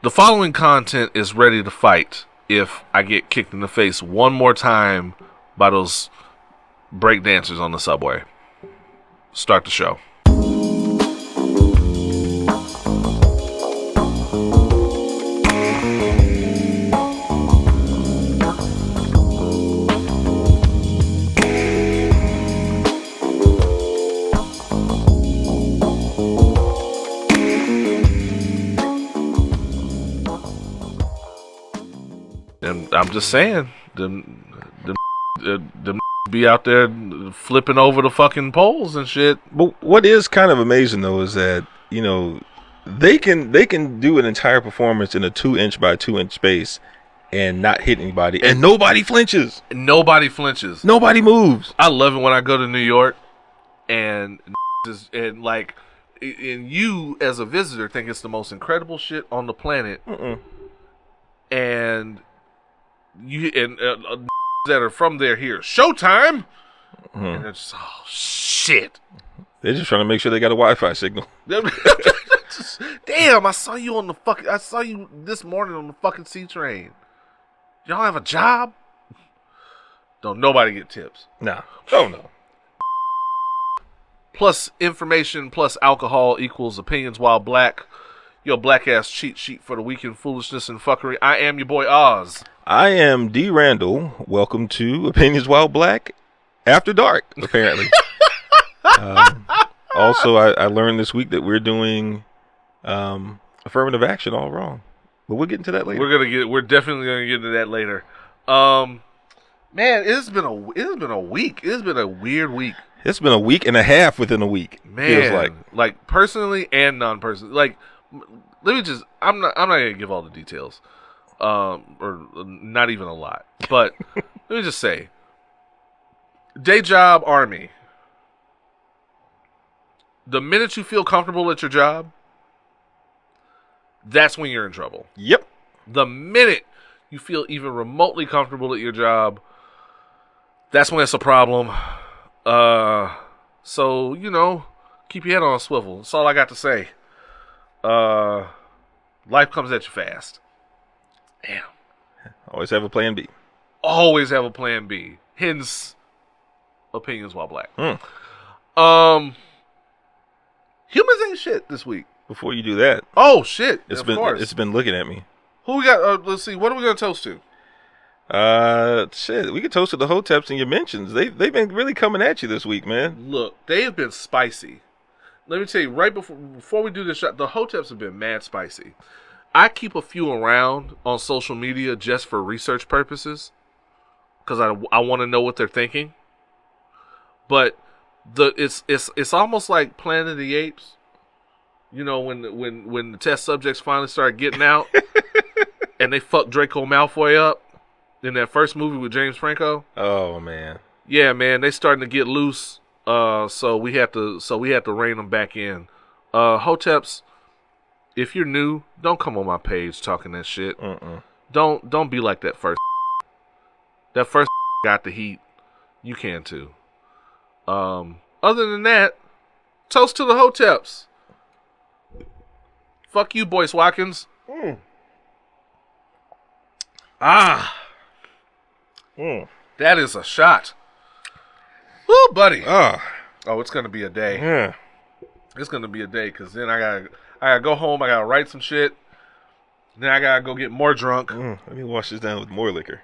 The following content is ready to fight if I get kicked in the face one more time by those break dancers on the subway. Start the show. And I'm just saying, them be out there flipping over the fucking poles and shit. But what is kind of amazing though is that, you know, they can do an entire performance in a 2-inch by 2-inch space and not hit anybody, and nobody flinches. Nobody flinches. Nobody moves. I love it when I go to New York and like, and you as a visitor think it's the most incredible shit on the planet. And you that are from there here, Showtime, and it's oh shit. They're just trying to make sure they got a Wi-Fi signal. Damn, I saw you this morning on the fucking C train. Y'all have a job? Don't nobody get tips. Nah. Oh no. Plus information plus alcohol equals opinions while black. Your black ass cheat sheet for the weekend foolishness and fuckery. I am your boy Oz. I am D. Randle. Welcome to Opinions While Black After Dark, apparently. Also, I learned this week that we're doing affirmative action all wrong. But we'll get into that later. We're definitely gonna get into that later. Man, it's been a week. It's been a weird week. It's been a week and a half within a week. Man, feels like personally and non-personally. Like, let me just. I'm not gonna give all the details. Or not even a lot. But let me just say, day job, army. The minute you feel comfortable at your job, that's when you're in trouble. Yep. The minute you feel even remotely comfortable at your job, that's when it's a problem. So, you know, keep your head on a swivel. That's all I got to say. Life comes at you fast. Damn. Always have a plan B. Always have a plan B. Hence, opinions while black. Humans ain't shit this week. Before you do that. Oh, shit. Of course. It's been looking at me. Who we got? Let's see. What are we going to toast to? Shit. We could toast to the Hoteps and your mentions. They've been really coming at you this week, man. Look, they have been spicy. Let me tell you, right before we do this shot, the Hoteps have been mad spicy. I keep a few around on social media just for research purposes, because I want to know what they're thinking. But it's almost like Planet of the Apes. You know, when the test subjects finally started getting out, and they fucked Draco Malfoy up in that first movie with James Franco. Oh man. Yeah, man, they starting to get loose. So we have to rein them back in. Hoteps. If you're new, don't come on my page talking that shit. Don't be like that first. That first got the heat. You can too. Other than that, toast to the Hoteps. Fuck you, Boyce Watkins. That is a shot. Woo, buddy. Oh, it's gonna be a day. Yeah. It's gonna be a day, because then I gotta go home. I gotta write some shit. Then I gotta go get more drunk. Let me wash this down with more liquor.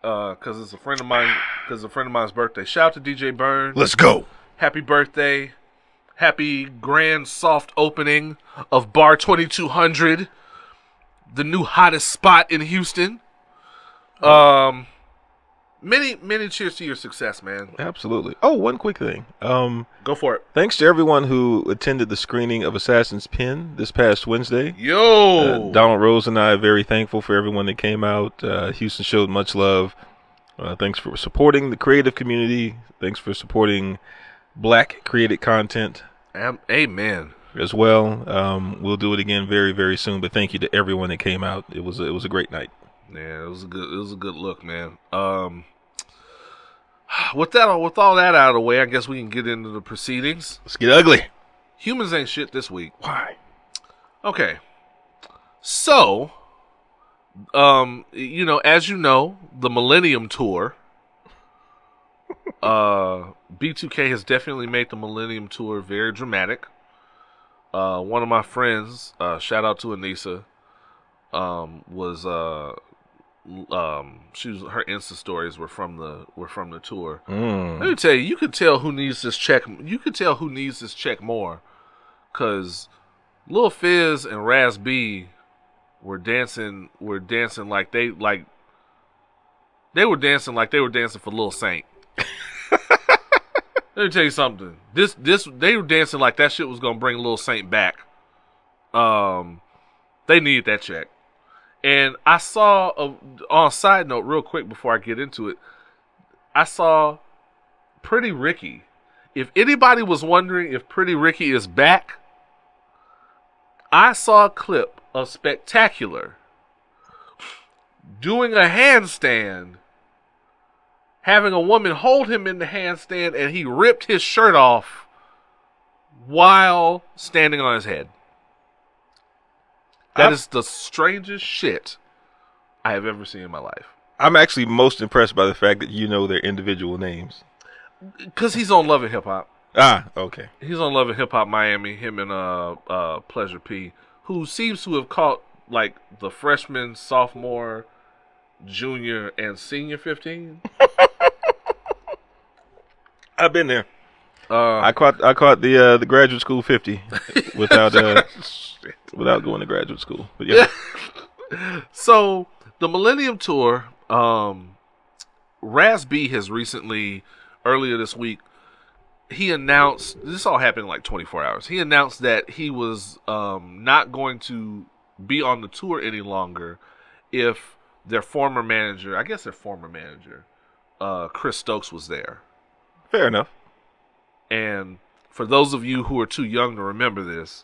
Because it's a friend of mine. Because it's a friend of mine's birthday. Shout out to DJ Byrne. Let's go. Happy birthday. Happy grand soft opening of Bar 2200, the new hottest spot in Houston. Many cheers to your success, man. Absolutely. Oh, one quick thing. Go for it. Thanks to everyone who attended the screening of Assassin's Pen this past Wednesday. Yo! Donald Rose and I are very thankful for everyone that came out. Houston showed much love. Thanks for supporting the creative community. Thanks for supporting Black created content. Amen. As well. We'll do it again very, very soon. But thank you to everyone that came out. It was a great night. Yeah, it was a good look, man. With all that out of the way, I guess we can get into the proceedings. Let's get ugly. Humans ain't shit this week. Why? Okay. So, as you know, the Millennium Tour, B2K has definitely made the Millennium Tour very dramatic. One of my friends, shout out to Anissa, was her Insta stories were from the tour. Let me tell you, you could tell who needs this check. You could tell who needs this check more, cause Lil Fizz and Raz B were dancing like they were dancing for Lil Saint. Let me tell you something. They were dancing like that shit was gonna bring Lil Saint back. They needed that check. And I saw, on a side note, real quick before I get into it, I saw Pretty Ricky. If anybody was wondering if Pretty Ricky is back, I saw a clip of Spectacular doing a handstand, having a woman hold him in the handstand, and he ripped his shirt off while standing on his head. That is the strangest shit I have ever seen in my life. I'm actually most impressed by the fact that you know their individual names. Because he's on Love and Hip Hop. Ah, okay. He's on Love and Hip Hop Miami, him and Pleasure P, who seems to have caught like the freshman, sophomore, junior, and senior 15. I've been there. I caught the graduate school 50 without going to graduate school. But yeah. So the Millennium Tour, Raz B has recently, earlier this week, he announced, this all happened in like 24 hours. He announced that he was not going to be on the tour any longer if their former manager, Chris Stokes, was there. Fair enough. And for those of you who are too young to remember this,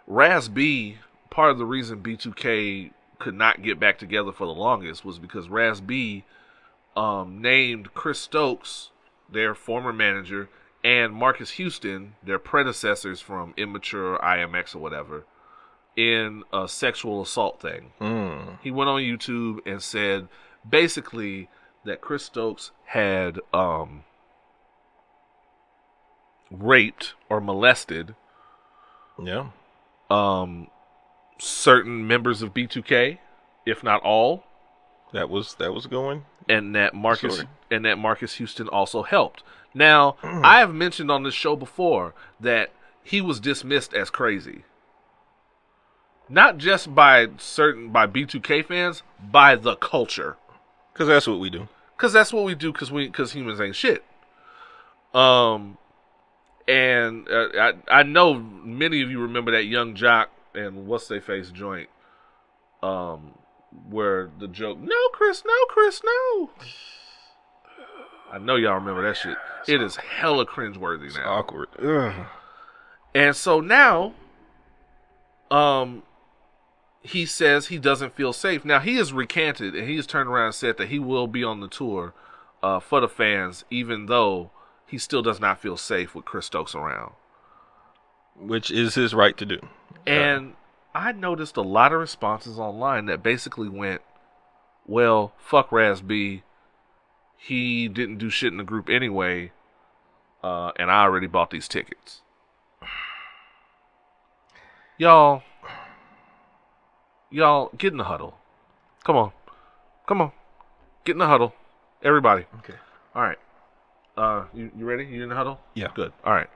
Raz B, part of the reason B2K could not get back together for the longest was because Raz B named Chris Stokes, their former manager, and Marcus Houston, their predecessors from Immature, IMX, or whatever, in a sexual assault thing. He went on YouTube and said basically that Chris Stokes had raped or molested certain members of B2K, if not all. That was going. And that Marcus Houston also helped. Now, I have mentioned on this show before that he was dismissed as crazy. Not just by B2K fans, by the culture. Because that's what we do. Because humans ain't shit. And I know many of you remember that Young Jock and What's They Face joint, where the joke, no, Chris, no. I know y'all remember that shit. It is hella cringeworthy now. It's awkward. Ugh. And so now, he says he doesn't feel safe. Now, he has recanted, and he has turned around and said that he will be on the tour for the fans, even though he still does not feel safe with Chris Stokes around. Which is his right to do. And I noticed a lot of responses online that basically went, well, fuck Raz B. He didn't do shit in the group anyway, and I already bought these tickets. Y'all, get in the huddle. Come on. Get in the huddle. Everybody. Okay. All right. You ready? You in the huddle? Yeah. Good. All right.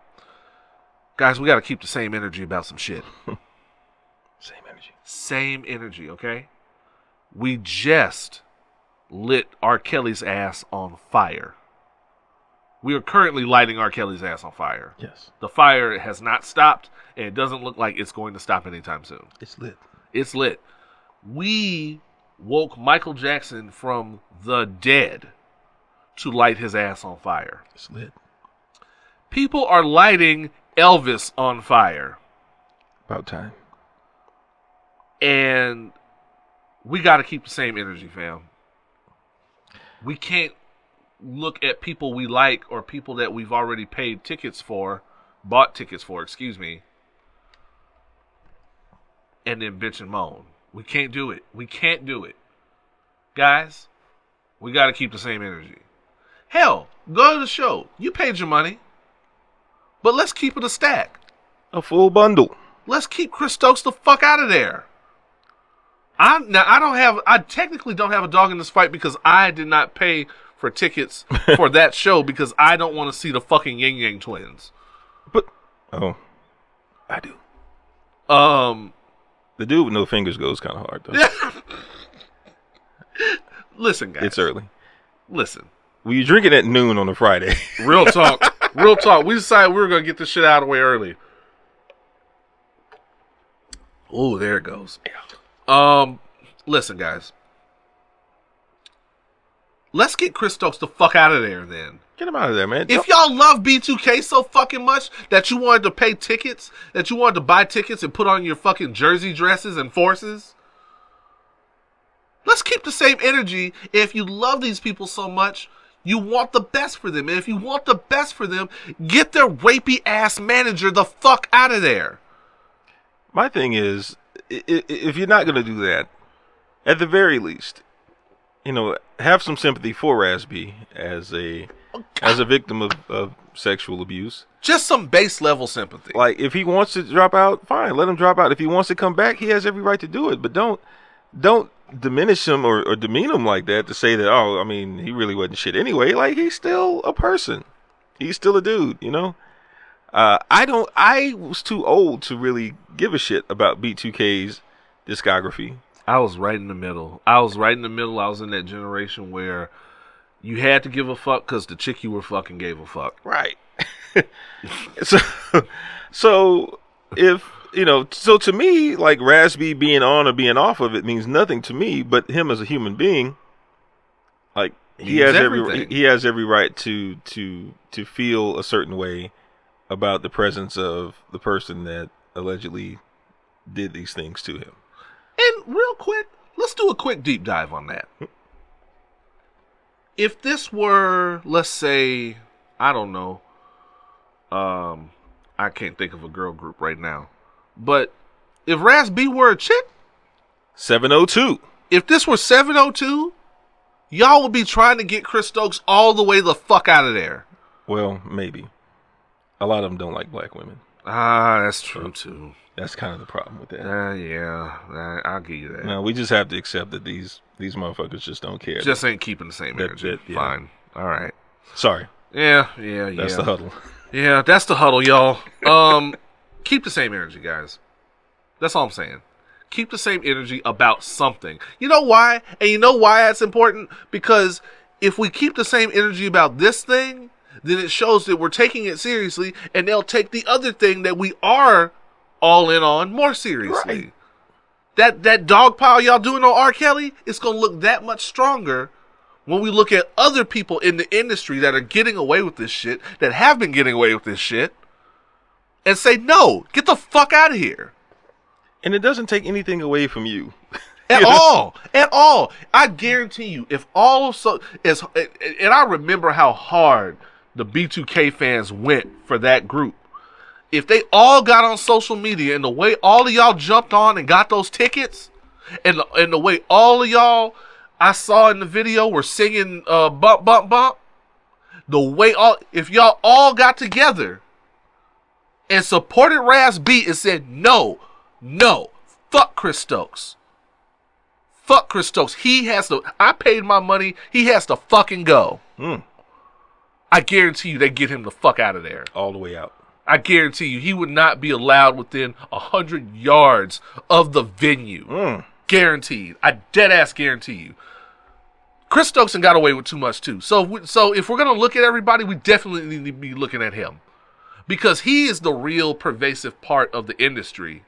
Guys, we got to keep the same energy about some shit. Same energy, okay? We just lit R. Kelly's ass on fire. We are currently lighting R. Kelly's ass on fire. Yes. The fire has not stopped, and it doesn't look like it's going to stop anytime soon. It's lit. We woke Michael Jackson from the dead to light his ass on fire. It's lit. People are lighting Elvis on fire. About time. And we got to keep the same energy, fam. We can't look at people we like or people that we've already bought tickets for, and then bitch and moan. We can't do it. We can't do it. Guys, we got to keep the same energy. Hell, go to the show. You paid your money. But let's keep it a stack. A full bundle. Let's keep Chris Stokes the fuck out of there. I technically don't have a dog in this fight because I did not pay for tickets for that show because I don't want to see the fucking Yin Yang twins. But I do. The dude with no fingers goes kind of hard though. Listen, guys. It's early. Listen. Well, you're drinking at noon on a Friday. Real talk. Real talk. We decided we were going to get this shit out of the way early. Oh, there it goes. Listen, guys. Let's get Chris Stokes the fuck out of there, then. Get him out of there, man. If y'all love B2K so fucking much that you wanted to pay tickets, that you wanted to buy tickets and put on your fucking jersey dresses and forces, let's keep the same energy. If you love these people so much, you want the best for them. And if you want the best for them, get their rapey ass manager the fuck out of there. My thing is, if you're not going to do that, at the very least, have some sympathy for Raz-B as a victim of sexual abuse. Just some base level sympathy. Like, if he wants to drop out, fine, let him drop out. If he wants to come back, he has every right to do it. But don't diminish him or demean him like that to say that, he really wasn't shit anyway. Like, he's still a person. He's still a dude, I was too old to really give a shit about B2K's discography. I was right in the middle. I was in that generation where you had to give a fuck because the chick you were fucking gave a fuck. Right. So to me, like, Raz-B being on or being off of it means nothing to me, but him as a human being, like, he has every right to feel a certain way about the presence of the person that allegedly did these things to him. And real quick, let's do a quick deep dive on that. If this were, let's say, I don't know, I can't think of a girl group right now, but if Raz-B were a chick, 702. If this were 702, y'all would be trying to get Chris Stokes all the way the fuck out of there. Well, maybe. A lot of them don't like black women. That's true too. That's kind of the problem with that. Yeah, I'll give you that. No, we just have to accept that these motherfuckers just don't care. Just ain't keeping the same energy. Yeah. Fine. All right. Sorry. Yeah. That's the huddle. Yeah, that's the huddle, y'all. Keep the same energy, guys. That's all I'm saying. Keep the same energy about something. You know why? And you know why that's important? Because if we keep the same energy about this thing, then it shows that we're taking it seriously, and they'll take the other thing that we are all in on more seriously. Right. That dog pile y'all doing on R. Kelly, it's going to look that much stronger when we look at other people in the industry that are getting away with this shit, that have been getting away with this shit, and say, no, get the fuck out of here. And it doesn't take anything away from you. At all. I guarantee you, if all of so, and I remember how hard the B2K fans went for that group. If they all got on social media and the way all of y'all jumped on and got those tickets, and the way all of y'all I saw in the video were singing Bump Bump Bump, if y'all all got together and supported Raz-B and said no, fuck Chris Stokes. Fuck Chris Stokes. I paid my money, he has to fucking go. I guarantee you they get him the fuck out of there. All the way out. I guarantee you he would not be allowed within 100 yards of the venue. Guaranteed. I dead ass guarantee you. Chris Stokes got away with too much too. So if we're going to look at everybody, we definitely need to be looking at him. Because he is the real pervasive part of the industry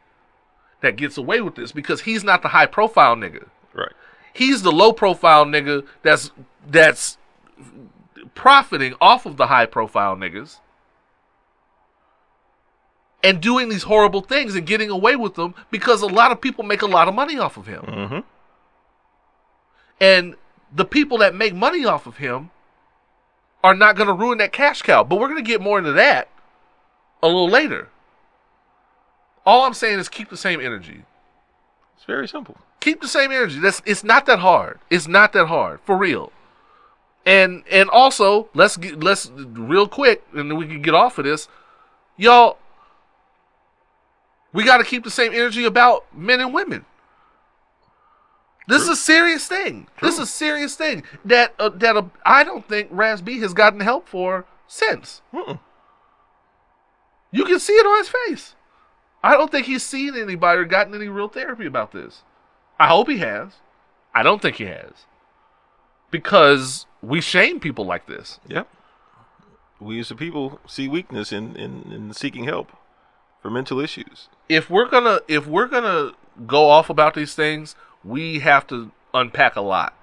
that gets away with this. Because he's not the high profile nigga. Right. He's the low profile nigga that's profiting off of the high profile niggas and doing these horrible things and getting away with them because a lot of people make a lot of money off of him. Mm-hmm. And the people that make money off of him are not going to ruin that cash cow. But we're going to get more into that a little later. All I'm saying is keep the same energy. It's very simple. Keep the same energy. It's not that hard. It's not that hard, for real. And also, let's real quick, and then we can get off of this. Y'all, we got to keep the same energy about men and women. This is a serious thing. This is a serious thing that I don't think Raz B has gotten help for since. You can see it on his face. I don't think he's seen anybody or gotten any real therapy about this. I hope he has. I don't think he has. Because we shame people like this. Yep. We as a people see weakness in seeking help for mental issues. If we're gonna go off about these things, we have to unpack a lot.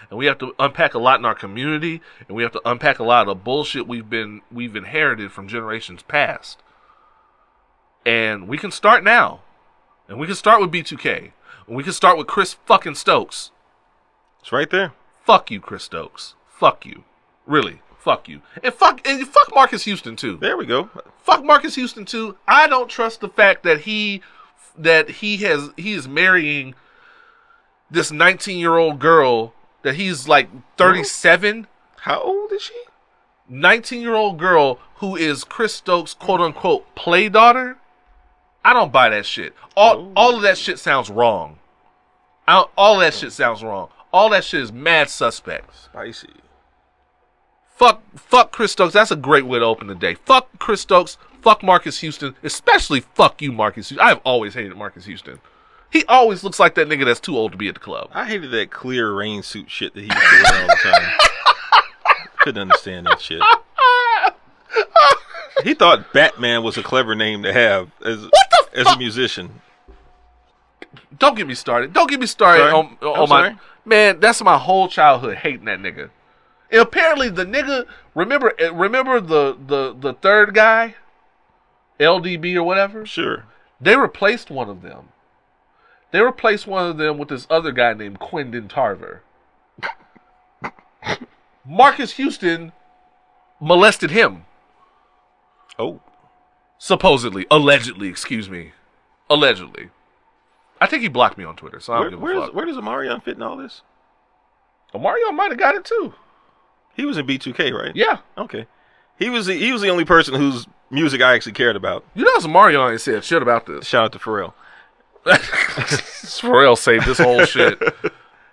And we have to unpack a lot in our community, and we have to unpack a lot of the bullshit we've inherited from generations past. And we can start now. And we can start with B2K. And we can start with Chris fucking Stokes. It's right there. Fuck you, Chris Stokes. Fuck you. Really. Fuck you. And fuck Marcus Houston too. There we go. Fuck Marcus Houston too. I don't trust the fact that he is marrying this 19-year-old girl that he's like 37. How old is she? 19-year-old girl who is Chris Stokes' quote-unquote play daughter. I don't buy that shit. All of that shit sounds wrong. All of that shit sounds wrong. All that shit is mad suspect. Spicy. Fuck Chris Stokes. That's a great way to open the day. Fuck Chris Stokes. Fuck Marcus Houston. Especially fuck you, Marcus Houston. I've always hated Marcus Houston. He always looks like that nigga that's too old to be at the club. I hated that clear rain suit shit that he used to wear all the time. Couldn't understand that shit. He thought Batman was a clever name to have as a musician. Don't get me started. Don't get me started on my sorry. Man. That's my whole childhood hating that nigga. And apparently the nigga remember the third guy, LDB or whatever. Sure. They replaced one of them. They replaced one of them with this other guy named Quindon Tarver. Marcus Houston molested him. Oh. Supposedly. Allegedly, excuse me. Allegedly. I think he blocked me on Twitter, so I don't give a fuck. Where does Omarion fit in all this? Omarion might have got it too. He was in B2K, right? Yeah. Okay. He was the only person whose music I actually cared about. You know, Omarion ain't said shit about this. Shout out to Pharrell. Pharrell saved this whole shit.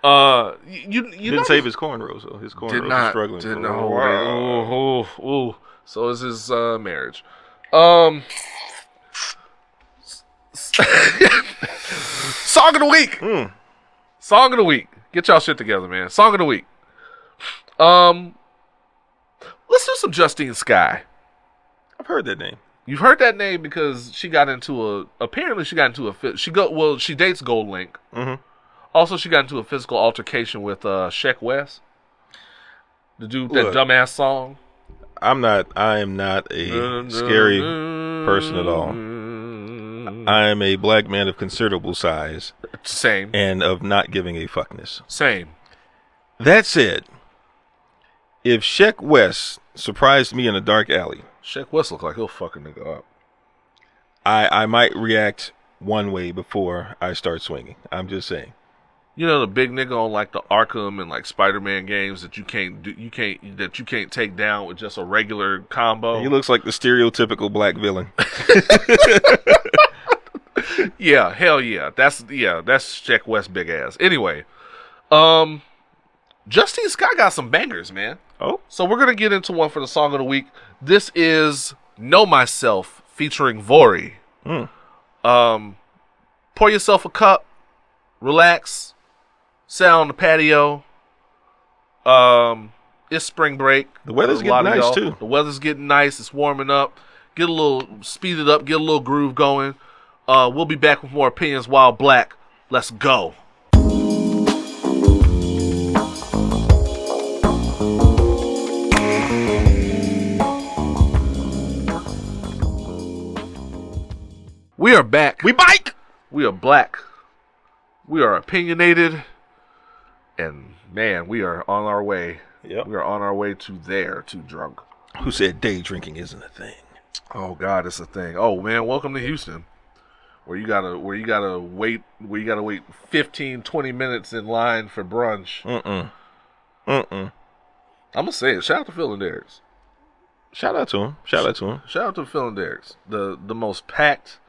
You didn't save his cornrows though. His cornrows were struggling. Did not. Oh. So is his marriage. Song of the week. Song of the week. Get y'all shit together, man. Song of the week. Let's do some Justine Skye. I've heard that name. You've heard that name because she dates Gold Link. Mm-hmm. Also, she got into a physical altercation with Sheck West, the dude with that dumbass song. I am not a scary person at all. I am a black man of considerable size. Same. And of not giving a fuckness. Same. That said, if Sheck West surprised me in a dark alley, Sheck West look like he'll fuck a nigga up. I might react one way before I start swinging. I'm just saying. You know the big nigga on like the Arkham and like Spider-Man games that you can't take down with just a regular combo. He looks like the stereotypical black villain. Yeah, hell yeah. That's Sheck West big ass. Anyway, Justine Skye got some bangers, man. Oh. So we're gonna get into one for the song of the week. This is Know Myself featuring Vory. Pour yourself a cup, relax, sit on the patio. It's spring break. The weather's getting nice too. The weather's getting nice. It's warming up. Speed it up. Get a little groove going. We'll be back with more Opinions While Black. Let's go. We are back. We bike. We are black. We are opinionated. And man, we are on our way. Yep. We are on our way to drunk. Who said day drinking isn't a thing? Oh God, it's a thing. Oh man, welcome to Houston. where you gotta wait 15, 20 minutes in line for brunch. I'm gonna say it. Shout out to Phil and Derek's. Shout out to him. Shout out to Phil and Derek's. The most packed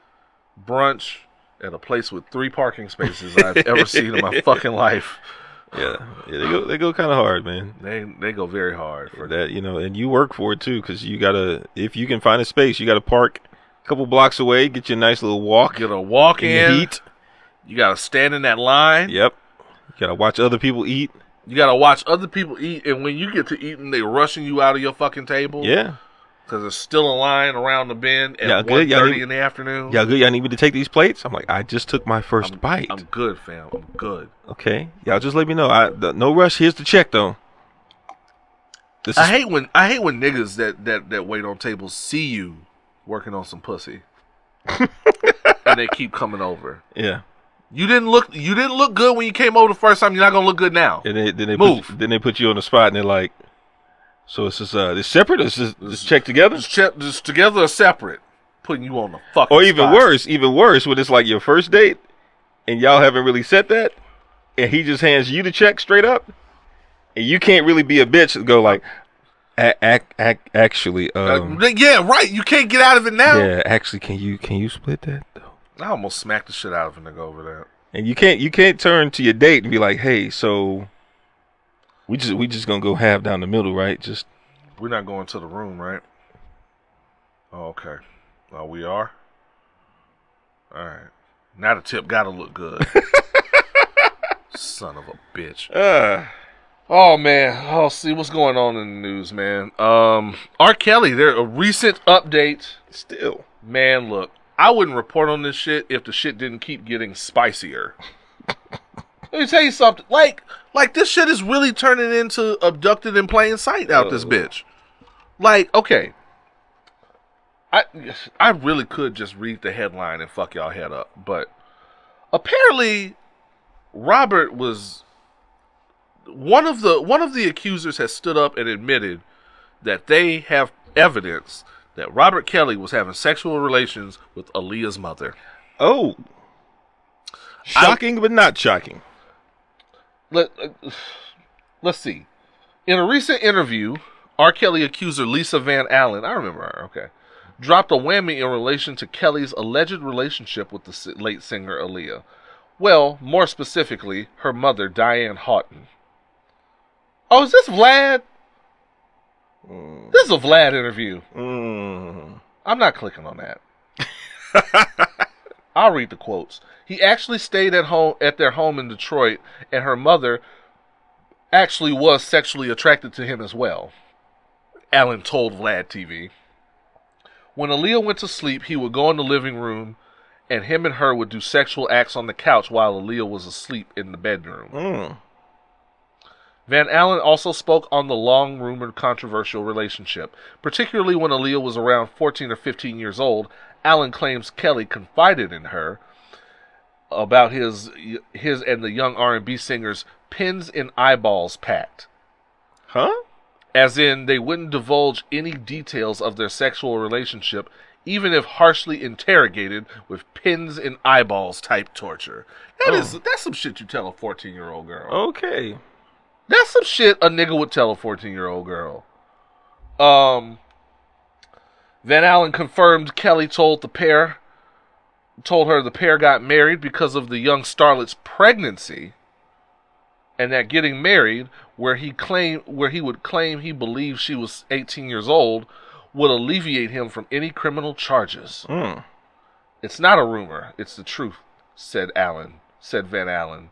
brunch at a place with 3 parking spaces I've ever seen in my fucking life. Yeah, they go kind of hard, man. They go very hard for that, and you work for it too, because you gotta, if you can find a space, you gotta park a couple blocks away, get you a nice little walk. Get a walk in. The heat. You gotta stand in that line. Yep. You gotta watch other people eat. You gotta watch other people eat, and when you get to eating, they rushing you out of your fucking table. Yeah. Because there's still a line around the bend at 1:30 in the afternoon. Y'all good? Y'all need me to take these plates? I'm like, I just took my first bite. I'm good, fam. I'm good. Okay. Y'all just let me know. No rush. Here's the check, though. I hate when niggas that wait on tables see you working on some pussy, and they keep coming over. Yeah. You didn't look good when you came over the first time. You're not gonna look good now. And then they move. Then they put you on the spot, and they're like, "So it's just this separate? Or this check together? Just together or separate? Putting you on the fucking or even spot. even worse, when it's like your first date, and y'all haven't really set that, and he just hands you the check straight up, and you can't really be a bitch and go like, actually, yeah, right. You can't get out of it now. Yeah, actually, can you split that though? I almost smacked the shit out of a nigga over that. And you can't turn to your date and be like, hey, so we just gonna go half down the middle, right? Just we're not going to the room, right? Oh, okay. Oh, we are? All right. Now the tip gotta look good. Son of a bitch. Oh, man. Oh, see what's going on in the news, man. R. Kelly, there a recent update. Still. Man, look. I wouldn't report on this shit if the shit didn't keep getting spicier. Let me tell you something. Like this shit is really turning into abducted in plain sight out this bitch. Like, okay. I really could just read the headline and fuck y'all head up, but apparently Robert was one of the accusers has stood up and admitted that they have evidence that Robert Kelly was having sexual relations with Aaliyah's mother. Oh. Shocking, but not shocking. Let's see. In a recent interview, R. Kelly accuser Lisa Van Allen, I remember her, okay, dropped a whammy in relation to Kelly's alleged relationship with the late singer Aaliyah. Well, more specifically, her mother, Diane Houghton. Oh, is this Vlad? This is a Vlad interview. I'm not clicking on that. I'll read the quotes. He actually stayed at their home in Detroit, and her mother actually was sexually attracted to him as well, Allen told Vlad TV. When Aaliyah went to sleep, he would go in the living room, and him and her would do sexual acts on the couch while Aaliyah was asleep in the bedroom. Van Allen also spoke on the long-rumored controversial relationship. Particularly when Aaliyah was around 14 or 15 years old, Allen claims Kelly confided in her about his and the young R&B singer's pins in eyeballs pact. Huh? As in, they wouldn't divulge any details of their sexual relationship, even if harshly interrogated with pins in eyeballs type torture. That's some shit you tell a 14-year-old girl. Okay. That's some shit a nigga would tell a 14-year-old girl. Van Allen confirmed Kelly told her the pair got married because of the young starlet's pregnancy, and that getting married, where he would claim he believed she was 18 years old, would alleviate him from any criminal charges. It's not a rumor, it's the truth, said Van Allen.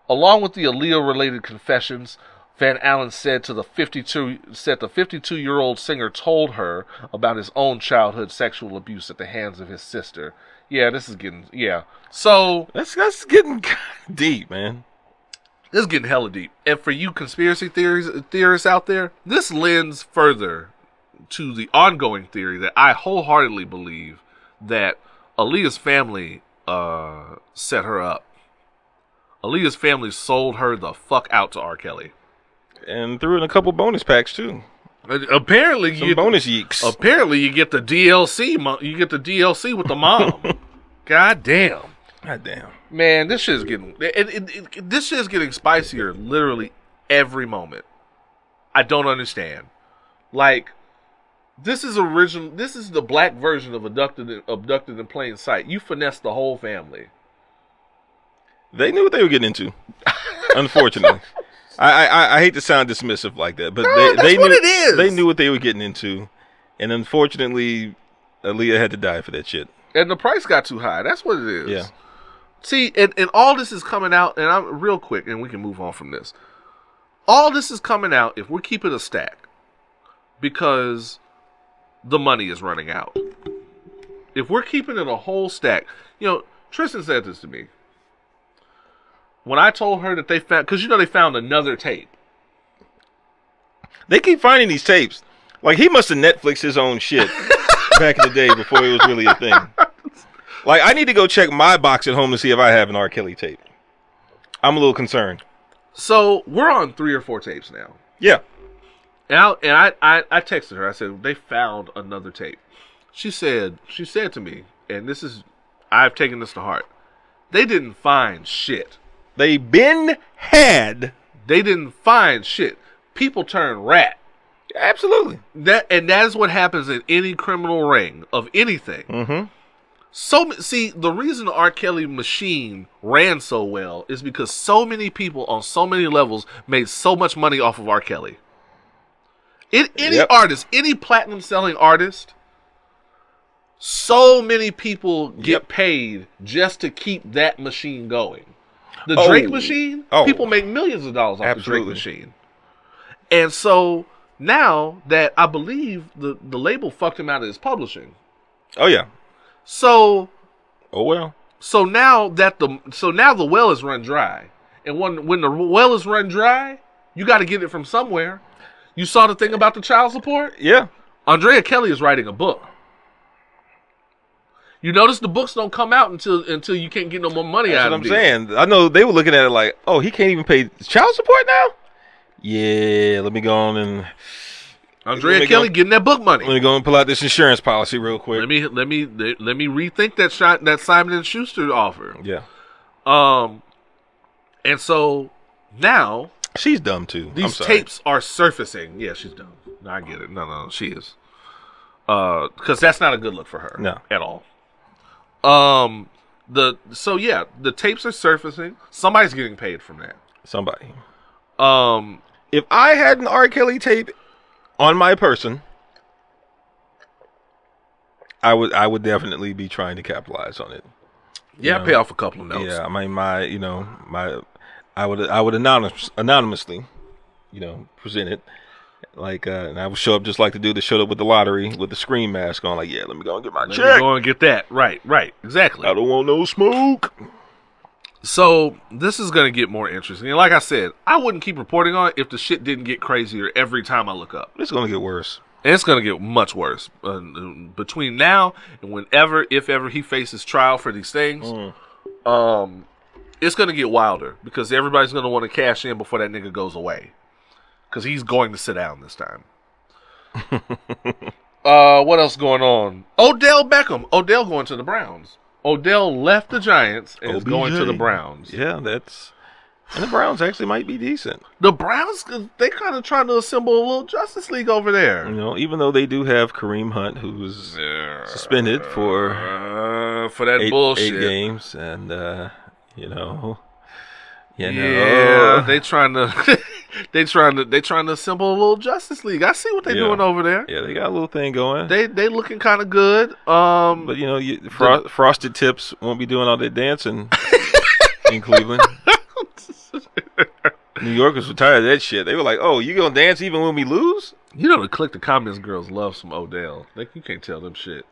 Along with the Aaliyah-related confessions, Van Allen said the 52-year-old singer told her about his own childhood sexual abuse at the hands of his sister. Yeah, this is getting So that's getting deep, man. This is getting hella deep. And for you conspiracy theorists out there, this lends further to the ongoing theory that I wholeheartedly believe that Aaliyah's family set her up. Aaliyah's family sold her the fuck out to R. Kelly. And threw in a couple bonus packs, too. Apparently, some bonus yeeks. Apparently, you get the DLC. You get the DLC with the mom. God damn. God damn. Man, this shit is getting this shit is getting spicier literally every moment. I don't understand. Like, this is the black version of abducted in plain sight. You finessed the whole family. They knew what they were getting into. Unfortunately. I hate to sound dismissive like that, but they knew what it is. They knew what they were getting into, and unfortunately, Aaliyah had to die for that shit. And the price got too high. That's what it is. Yeah. See, and all this is coming out, and I'm real quick, and we can move on from this. All this is coming out if we're keeping a stack, because the money is running out. If we're keeping it a whole stack, Tristan said this to me. When I told her that they found, because they found another tape. They keep finding these tapes. Like, he must have Netflixed his own shit back in the day before it was really a thing. Like, I need to go check my box at home to see if I have an R. Kelly tape. I'm a little concerned. So, we're on 3 or 4 tapes now. Yeah. And I texted her. I said, they found another tape. She said to me, and I've taken this to heart, they didn't find shit. They didn't find shit. People turn rat. Absolutely. That is what happens in any criminal ring of anything. Mm-hmm. So, see, the reason the R. Kelly machine ran so well is because so many people on so many levels made so much money off of R. Kelly. Any artist, any platinum selling artist, so many people get paid just to keep that machine going. The Drake machine, people make millions of dollars off the Drake machine. And so now that I believe the label fucked him out of his publishing. Oh yeah. So well. So now the well is run dry. And when the well is run dry, you got to get it from somewhere. You saw the thing about the child support? Yeah. Andrea Kelly is writing a book. You notice the books don't come out until you can't get no more money out of it. That's what I'm saying. I know they were looking at it like, oh, he can't even pay child support now? Yeah, let me go on and... Andrea Kelly getting that book money. Let me go and pull out this insurance policy real quick. Let me rethink that Simon & Schuster offer. Yeah. And so now... She's dumb, too. These tapes are surfacing. Yeah, she's dumb. No, I get it. No, she is. Because that's not a good look for her. No. At all. The tapes are surfacing. Somebody's getting paid from that. Somebody. If I had an R. Kelly tape on my person, I would definitely be trying to capitalize on it. Yeah, pay off a couple of notes. Yeah, I mean I would anonymously, present it. Like, and I would show up just like the dude that showed up with the lottery with the scream mask on. Like, yeah, let me go and get my check. Let me go and get that. Right, exactly. I don't want no smoke. So this is going to get more interesting. And like I said, I wouldn't keep reporting on it if the shit didn't get crazier every time I look up. It's going to get worse. And it's going to get much worse. Between now and if ever he faces trial for these things, it's going to get wilder because everybody's going to want to cash in before that nigga goes away. Because he's going to sit down this time. What else going on? Odell Beckham. Odell going to the Browns. Odell left the Giants and is going to the Browns. Yeah, and the Browns actually might be decent. The Browns, they kind of trying to assemble a little Justice League over there. Even though they do have Kareem Hunt, who's suspended for that bullshit. 8 games, and yeah, they trying to assemble a little Justice League. I see what they're doing over there. Yeah, they got a little thing going. They looking kind of good. But Frosted Tips won't be doing all that dancing in Cleveland. New Yorkers were tired of that shit. They were like, "Oh, you gonna dance even when we lose?" The Click the Comments girls love some Odell. You can't tell them shit.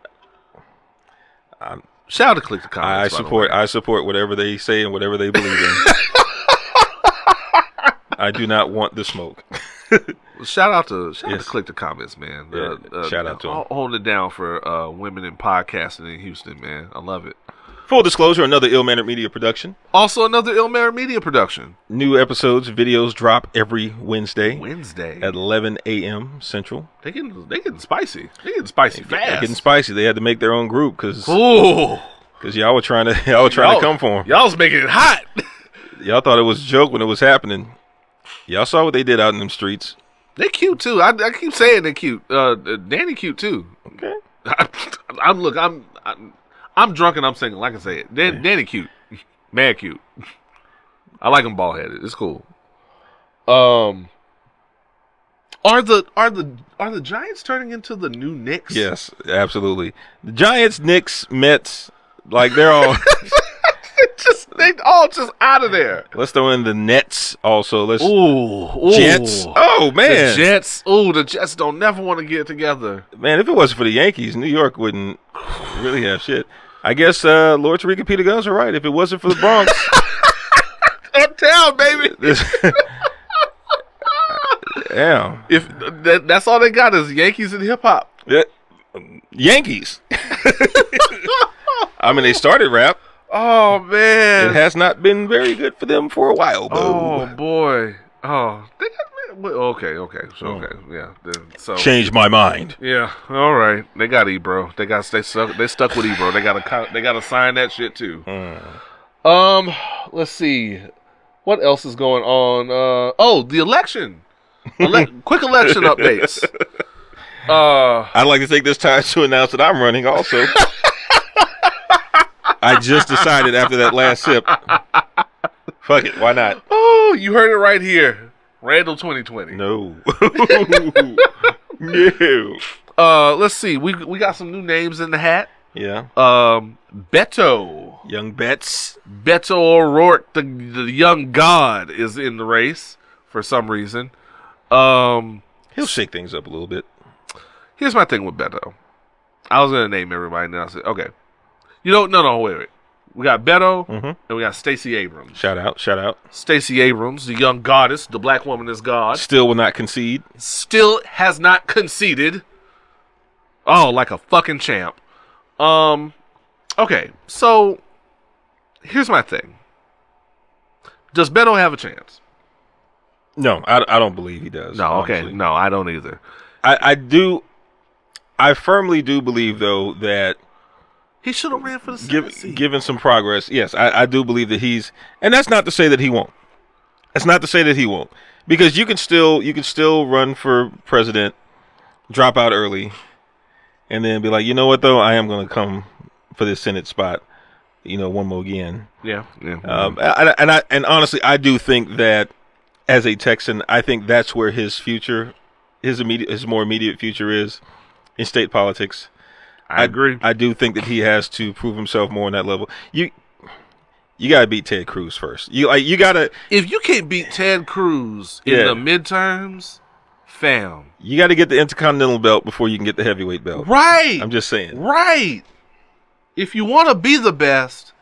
Shout out to Click the Comments. I support whatever they say and whatever they believe in. I do not want the smoke. Shout out to Click the Comments, man. Shout out to them. Holding it down for women in podcasting in Houston, man. I love it. Full disclosure, another Ill-Mannered Media production. Also another Ill-Mannered Media production. New episodes, videos drop every Wednesday. At 11 a.m. Central. They getting spicy. They getting spicy fast. They're getting spicy. They had to make their own group because Because y'all were trying to come for him. Y'all was making it hot. Y'all thought it was a joke when it was happening. Y'all saw what they did out in them streets. They cute too. I keep saying they're cute. Danny cute too. Okay. I'm drunk and I'm singing. Like I said, Danny cute, mad cute. I like him bald headed. It's cool. Are the Giants turning into the new Knicks? Yes, absolutely. The Giants, Knicks, Mets, like they're all they all just out of there. Let's throw in the Nets also. Ooh, Jets. Oh man, the Jets. Ooh, the Jets don't never want to get together. Man, if it wasn't for the Yankees, New York wouldn't really have shit. I guess Lord Tariq Peter Guns are right. If it wasn't for the Bronx, uptown, baby. Yeah. If that's all they got is Yankees and hip hop. Yankees. I mean, they started rap. Oh man, it has not been very good for them for a while. Oh boy. Oh, they got, okay. So okay, yeah. So change my mind. Yeah. All right. They got Ebro. They stuck with Ebro. They got to sign that shit too. Let's see. What else is going on? The election. Quick election updates. I'd like to take this time to announce that I'm running also. I just decided after that last sip. Fuck it, why not? Oh, you heard it right here. Randle 2020. No. No. Let's see. We got some new names in the hat. Yeah. Beto. Young Betts. Beto O'Rourke, the young god, is in the race for some reason. He'll shake things up a little bit. Here's my thing with Beto. I was going to name everybody, and then I said, okay. No, wait. We got Beto, and we got Stacey Abrams. Shout out. Stacey Abrams, the young goddess, the black woman is God. Still will not concede. Still has not conceded. Oh, like a fucking champ. Okay, so here's my thing. Does Beto have a chance? No, I don't believe he does. No, okay. Honestly. No, I don't either. I firmly do believe, though, that he should have ran for the Senate seat. Given some progress, yes, I do believe that he's, and that's not to say that he won't. That's not to say that he won't, because you can still run for president, drop out early, and then be like, you know what though, I am going to come for this Senate spot, one more again. Yeah. And honestly, I do think that as a Texan, I think that's where his future, his more immediate future is in state politics. I agree. I do think that he has to prove himself more on that level. You gotta beat Ted Cruz first. You gotta. If you can't beat Ted Cruz in the midterms, fam, you got to get the Intercontinental belt before you can get the heavyweight belt. Right. I'm just saying. Right. If you want to be the best,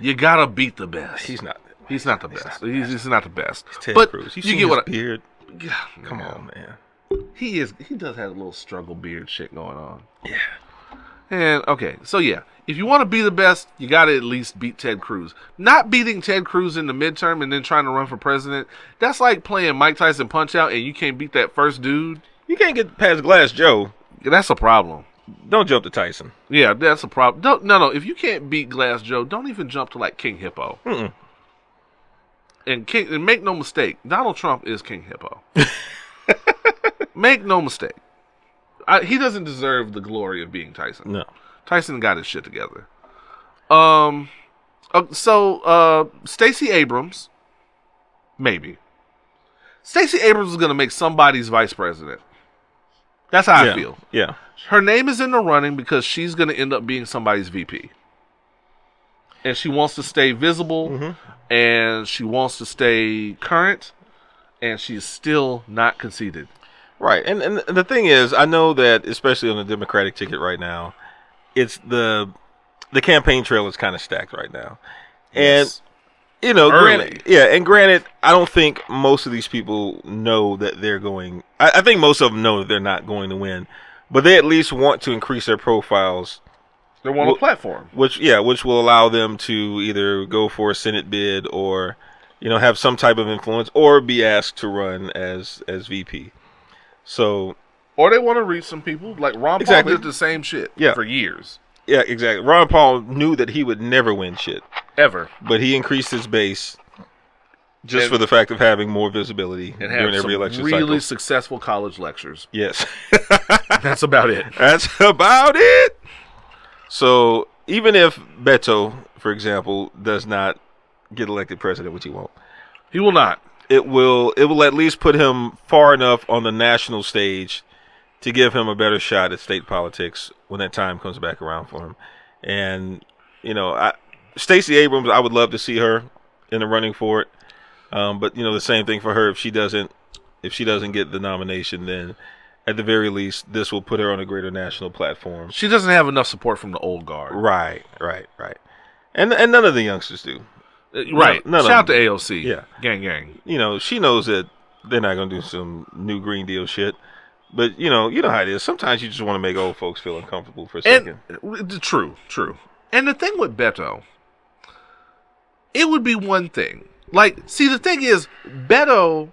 you gotta beat the best. He's not. He's not the best. He's not the best. He's Ted but Cruz. You get what beard. Yeah, come on, man. He does have a little struggle beard shit going on. Yeah. And okay, so yeah, if you want to be the best, you got to at least beat Ted Cruz. Not beating Ted Cruz in the midterm and then trying to run for president, that's like playing Mike Tyson Punch-Out and you can't beat that first dude. You can't get past Glass Joe. That's a problem. Don't jump to Tyson. Yeah, that's a problem. No. If you can't beat Glass Joe, don't even jump to like King Hippo. And make no mistake, Donald Trump is King Hippo. Make no mistake. He doesn't deserve the glory of being Tyson. No. Tyson got his shit together. Stacey Abrams, maybe. Stacey Abrams is going to make somebody's vice president. That's how I feel. Yeah. Her name is in the running because she's going to end up being somebody's VP. And she wants to stay visible, and she wants to stay current, and she's still not conceded. Right, and the thing is, I know that especially on the Democratic ticket right now, it's the campaign trail is kind of stacked right now, and granted, I don't think most of these people know that they're going. I think most of them know that they're not going to win, but they at least want to increase their profiles. They want a platform, which will allow them to either go for a Senate bid or, have some type of influence or be asked to run as VP. So, or they want to reach some people. Like Ron Paul did the same shit for years. Yeah, exactly. Ron Paul knew that he would never win shit. Ever. But he increased his base just for the fact of having more visibility and during every election really cycle. successful college lectures. Yes. That's about it. That's about it. So even if Beto, for example, does not get elected president, which he won't. He will not. It will at least put him far enough on the national stage to give him a better shot at state politics when that time comes back around for him. And, Stacey Abrams, I would love to see her in the running for it. But, the same thing for her. If she doesn't get the nomination, then at the very least, this will put her on a greater national platform. She doesn't have enough support from the old guard. Right. And none of the youngsters do. Right. Shout out to AOC. Yeah. Gang. She knows that they're not going to do some new Green Deal shit. But, you know how it is. Sometimes you just want to make old folks feel uncomfortable for a second. True. And the thing with Beto, it would be one thing. The thing is, Beto,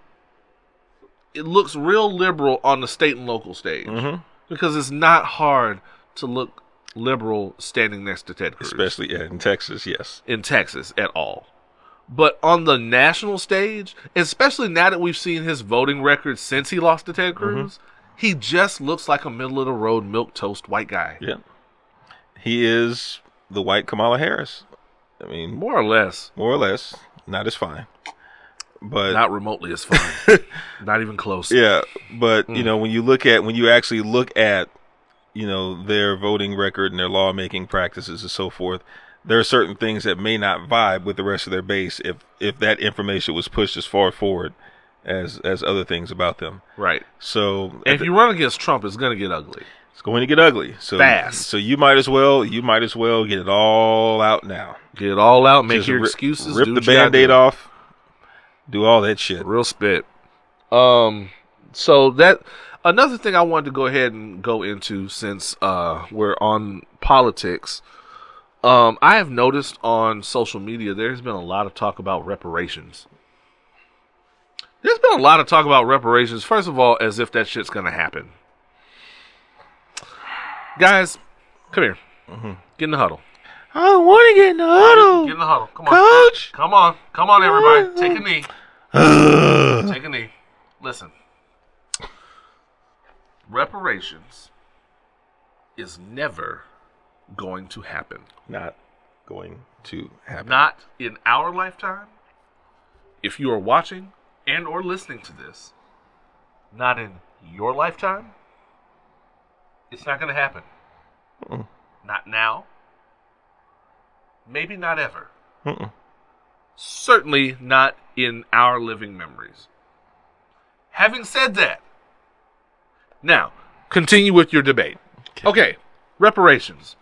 it looks real liberal on the state and local stage. Mm-hmm. Because it's not hard to look liberal standing next to Ted Cruz. Especially in Texas, yes. In Texas, at all. But on the national stage, especially now that we've seen his voting record since he lost to Ted Cruz, he just looks like a middle-of-the-road milquetoast white guy. Yeah. He is the white Kamala Harris. I mean... More or less. Not as fine. But not remotely as fine. Not even close. Yeah, but, when you actually look at, their voting record and their lawmaking practices and so forth, there are certain things that may not vibe with the rest of their base if that information was pushed as far forward as other things about them. Right. So if you run against Trump, it's going to get ugly. It's going to get ugly. So fast. So you might as well get it all out now. Get it all out, make your excuses, rip the Band-Aid off, do all that shit. Real spit. So that another thing I wanted to go ahead and go into since we're on politics. I have noticed on social media there's been a lot of talk about reparations. There's been a lot of talk about reparations, first of all, as if that shit's going to happen. Guys, come here. Mm-hmm. Get in the huddle. I don't want to get in the huddle. Get in the huddle. Come on. Coach. Come on, everybody. Take a knee. Take a knee. Listen. Reparations is never going to happen. Not going to happen. Not in our lifetime. If you are watching and or listening to this, not in your lifetime, it's not going to happen. Mm-mm. Not now. Maybe not ever. Mm-mm. Certainly not in our living memories. Having said that, now, continue with your debate. Okay, reparations.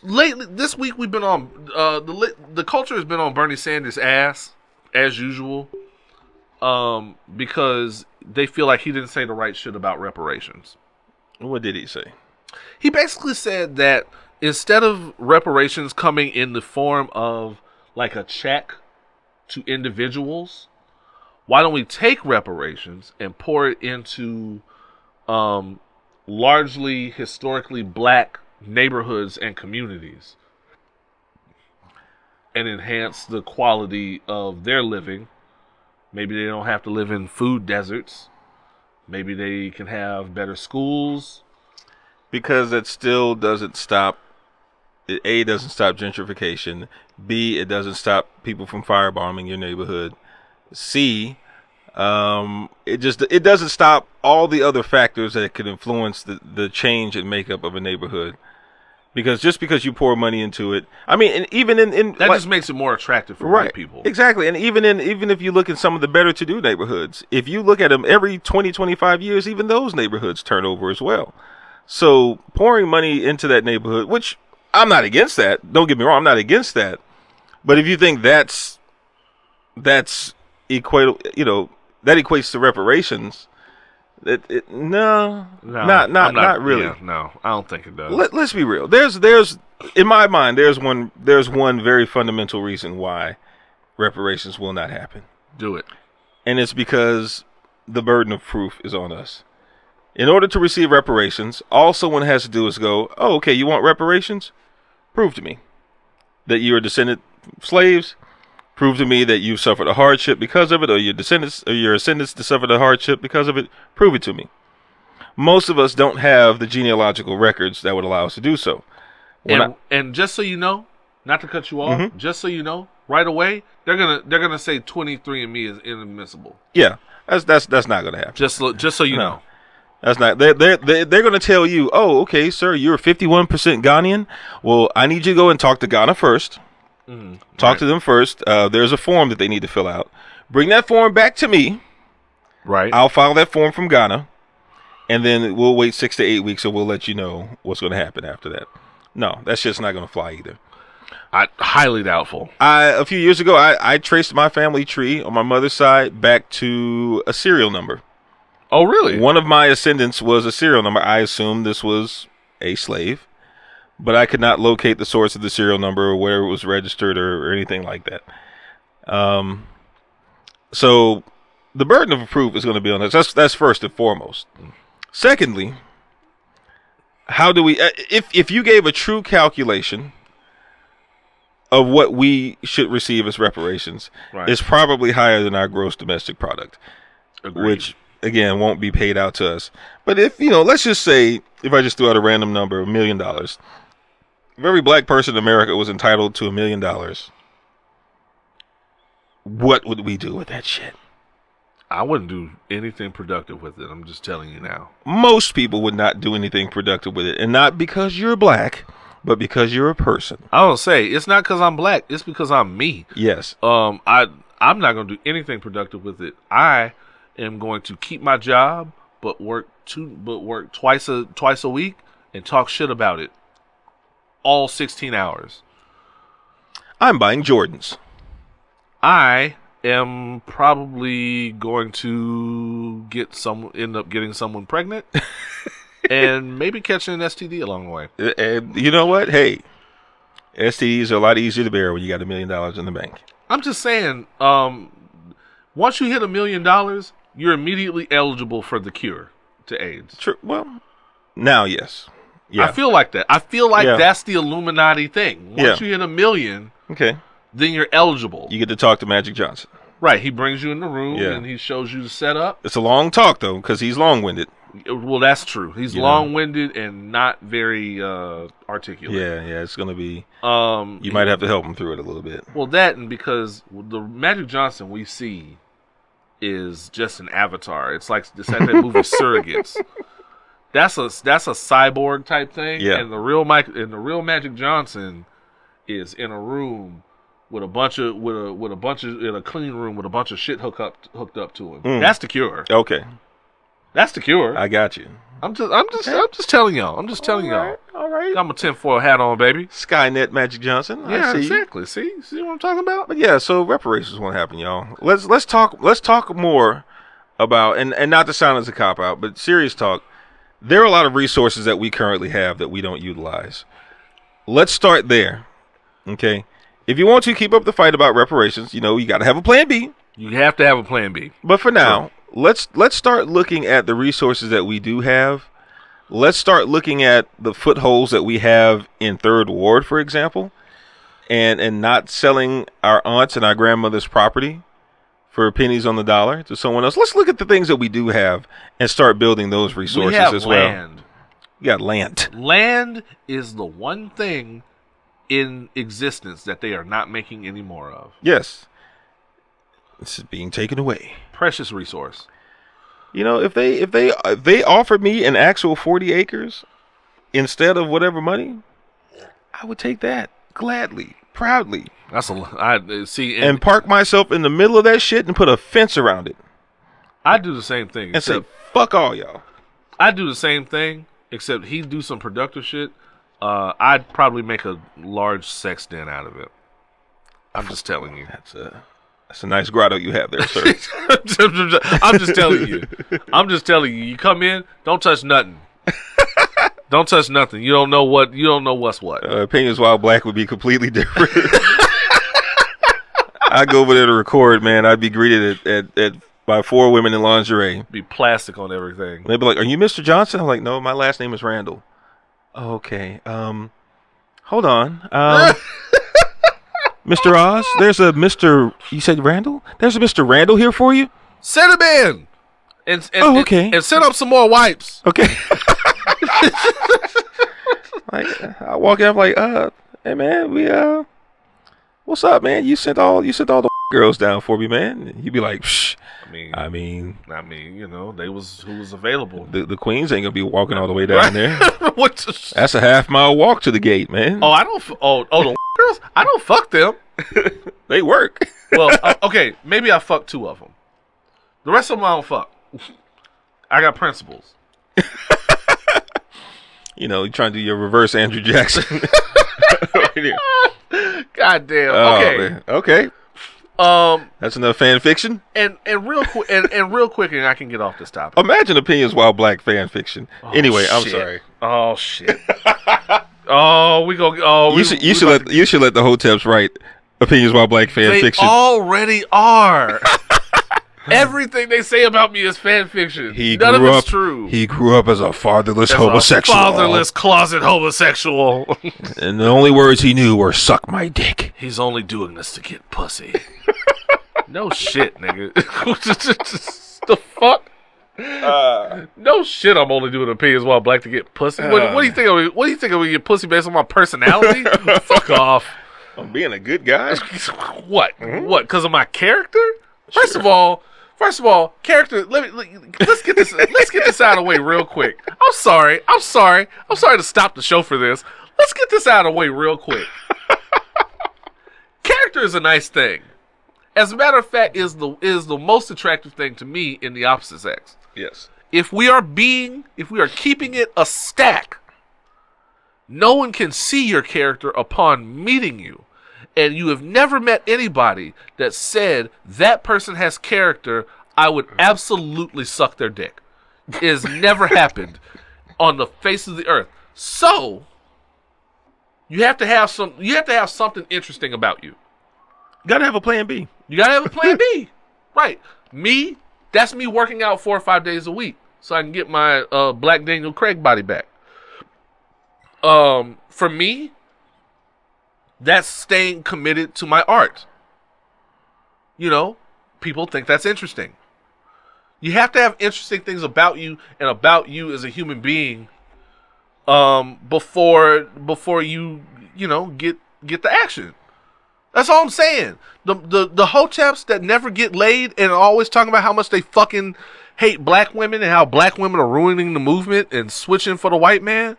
Lately, this week we've been on, the culture has been on Bernie Sanders' ass, as usual, because they feel like he didn't say the right shit about reparations. What did he say? He basically said that instead of reparations coming in the form of like a check to individuals, why don't we take reparations and pour it into largely historically black neighborhoods and communities and enhance the quality of their living. Maybe they don't have to live in food deserts. Maybe they can have better schools. Because it still doesn't stop. A, doesn't stop gentrification. B, it doesn't stop people from firebombing your neighborhood. C, it doesn't stop all the other factors that could influence the change and makeup of a neighborhood. Because just because you pour money into it, I mean, and even in that just makes it more attractive for white people. Exactly, and even if you look in some of the better to do neighborhoods, if you look at them every 20-25 years, even those neighborhoods turn over as well. So pouring money into that neighborhood, which I'm not against that. Don't get me wrong, I'm not against that. But if you think that equates to reparations, not really. Yeah, no, I don't think it does. Let's be real. There's in my mind there's one very fundamental reason why reparations will not happen. Do it. And it's because the burden of proof is on us. In order to receive reparations, all someone has to do is go, oh, okay, you want reparations? Prove to me that you are descendant slaves. Prove to me that you suffered a hardship because of it, or your descendants or your ascendants suffered a hardship because of it. Prove it to me. Most of us don't have the genealogical records that would allow us to do so. And just so you know, not to cut you off, just so you know, right away they're gonna say 23andMe is inadmissible. Yeah, that's not gonna happen. Just so you know. That's not. They're going to tell you, oh, okay, sir, you're 51% Ghanaian. Well, I need you to go and talk to Ghana first. Talk to them first. There's a form that they need to fill out. Bring that form back to me. Right. I'll file that form from Ghana, and then we'll wait 6 to 8 weeks, and we'll let you know what's going to happen after that. No, that's just not going to fly either. Highly doubtful. A few years ago, I traced my family tree on my mother's side back to a serial number. Oh, really? One of my ascendants was a serial number. I assumed this was a slave, but I could not locate the source of the serial number or where it was registered or anything like that. So the burden of proof is going to be on us. That's first and foremost. Secondly, how do we, if you gave a true calculation of what we should receive as reparations, it's probably higher than our gross domestic product. Agreed. Which, again, won't be paid out to us. But if, let's just say, if I just threw out a random number, $1 million, if every black person in America was entitled to $1 million, what would we do with that shit? I wouldn't do anything productive with it. I'm just telling you now. Most people would not do anything productive with it. And not because you're black, but because you're a person. I don't say, it's not because I'm black. It's because I'm me. Yes. I'm not going to do anything productive with it. I am going to keep my job, but work twice a week and talk shit about it all 16 hours. I'm buying Jordans. I am probably going to end up getting someone pregnant and maybe catching an STD along the way. And you know what? Hey, STDs are a lot easier to bear when you got $1 million in the bank. I'm just saying, once you hit $1 million, you're immediately eligible for the cure to AIDS. True. Well, now, yes. Yeah. I feel like that. I feel like that's the Illuminati thing. Once you hit $1 million, then you're eligible. You get to talk to Magic Johnson. Right. He brings you in the room and he shows you the setup. It's a long talk, though, because he's long-winded. Well, that's true. He's long-winded and not very articulate. Yeah, it's going to be... you might have to help him through it a little bit. Well, that and because the Magic Johnson we see is just an avatar. It's like that movie Surrogates. That's a cyborg type thing. Yeah. And the real Magic Johnson is in a room with a bunch of in a clean room with a bunch of shit hooked up to him. That's the cure. Okay. That's the cure. I got you. I'm just telling y'all. I'm just telling y'all. All right. Got my tinfoil hat on, baby. Skynet Magic Johnson. Yeah, I see exactly. See what I'm talking about? But yeah, so reparations won't happen, y'all. Let's talk more about and not to sound as a cop out, but serious talk. There are a lot of resources that we currently have that we don't utilize. Let's start there. Okay? If you want to keep up the fight about reparations, you got to have a plan B. You have to have a plan B. But for now, let's start looking at the resources that we do have. Let's start looking at the footholds that we have in Third Ward, for example, and not selling our aunts and our grandmother's property for pennies on the dollar to someone else. Let's look at the things that we do have and start building those resources as well. Land. You got land. Land is the one thing in existence that they are not making any more of. Yes. This is being taken away. Precious resource. If they offered me an actual 40 acres instead of whatever money, I would take that gladly, proudly. And park myself in the middle of that shit and put a fence around it. I do the same thing. And say, fuck all y'all. I do the same thing, except he do some productive shit. I'd probably make a large sex den out of it. I'm just telling you. That's a nice grotto you have there, sir. I'm just telling you. You come in, don't touch nothing. Don't touch nothing. You don't know what's what. Opinions While Black would be completely different. I go over there to record, man. I'd be greeted at by 4 women in lingerie. Be plastic on everything. They'd be like, "Are you Mr. Johnson?" I'm like, "No, my last name is Randle." Oh, okay. Hold on. Mr. Oz, there's a Mr. You said Randle? There's a Mr. Randle here for you. Send him in. And okay. And send up some more wipes. Okay. Like I walk in, I'm like, hey man, what's up, man? You sent all the girls down for me, man. And he'd be like, psh. I mean, you know, who was available. The queens ain't gonna be walking all the way down there. What? That's a half-mile walk to the gate, man. Oh, the girls. I don't fuck them. They work. Well, okay, maybe I fuck 2 of them. The rest of them I don't fuck. I got principles. You know, you're trying to do your reverse Andrew Jackson. God damn. Oh, okay. Man. Okay. That's enough fan fiction. And real quick, real quick, and I can get off this topic. Imagine opinions while black fan fiction. Anyway, I'm sorry. Oh shit. Oh, we go. Oh, you should let the Hoteps write opinions while black fan fiction. They already are. Everything they say about me is fan fiction. None of it's true. He grew up as a fatherless homosexual. Fatherless closet homosexual. And the only words he knew were "suck my dick." He's only doing this to get pussy. No shit, nigga. The fuck? No shit. I'm only doing opinions while black to get pussy. What do you think? What do you think I'm gonna get pussy based on my personality? Fuck off. I'm being a good guy. What? Mm-hmm. What? Because of my character? First of all, character. Let's get this. Let's get this out of the way real quick. I'm sorry to stop the show for this. Let's get this out of the way real quick. Character is a nice thing. As a matter of fact, is the most attractive thing to me in the opposite sex. Yes. If we are keeping it a stack, no one can see your character upon meeting you. And you have never met anybody that said that person has character, I would absolutely suck their dick. It has never happened on the face of the earth. So you have to have something interesting about you. You gotta have a plan B. You gotta have a plan B. Right. That's me working out 4 or 5 days a week so I can get my Black Daniel Craig body back. For me, that's staying committed to my art. You know, people think that's interesting. You have to have interesting things about you and about you as a human being before you get the action. That's all I'm saying. The Hoteps that never get laid and are always talking about how much they fucking hate black women and how black women are ruining the movement and switching for the white man.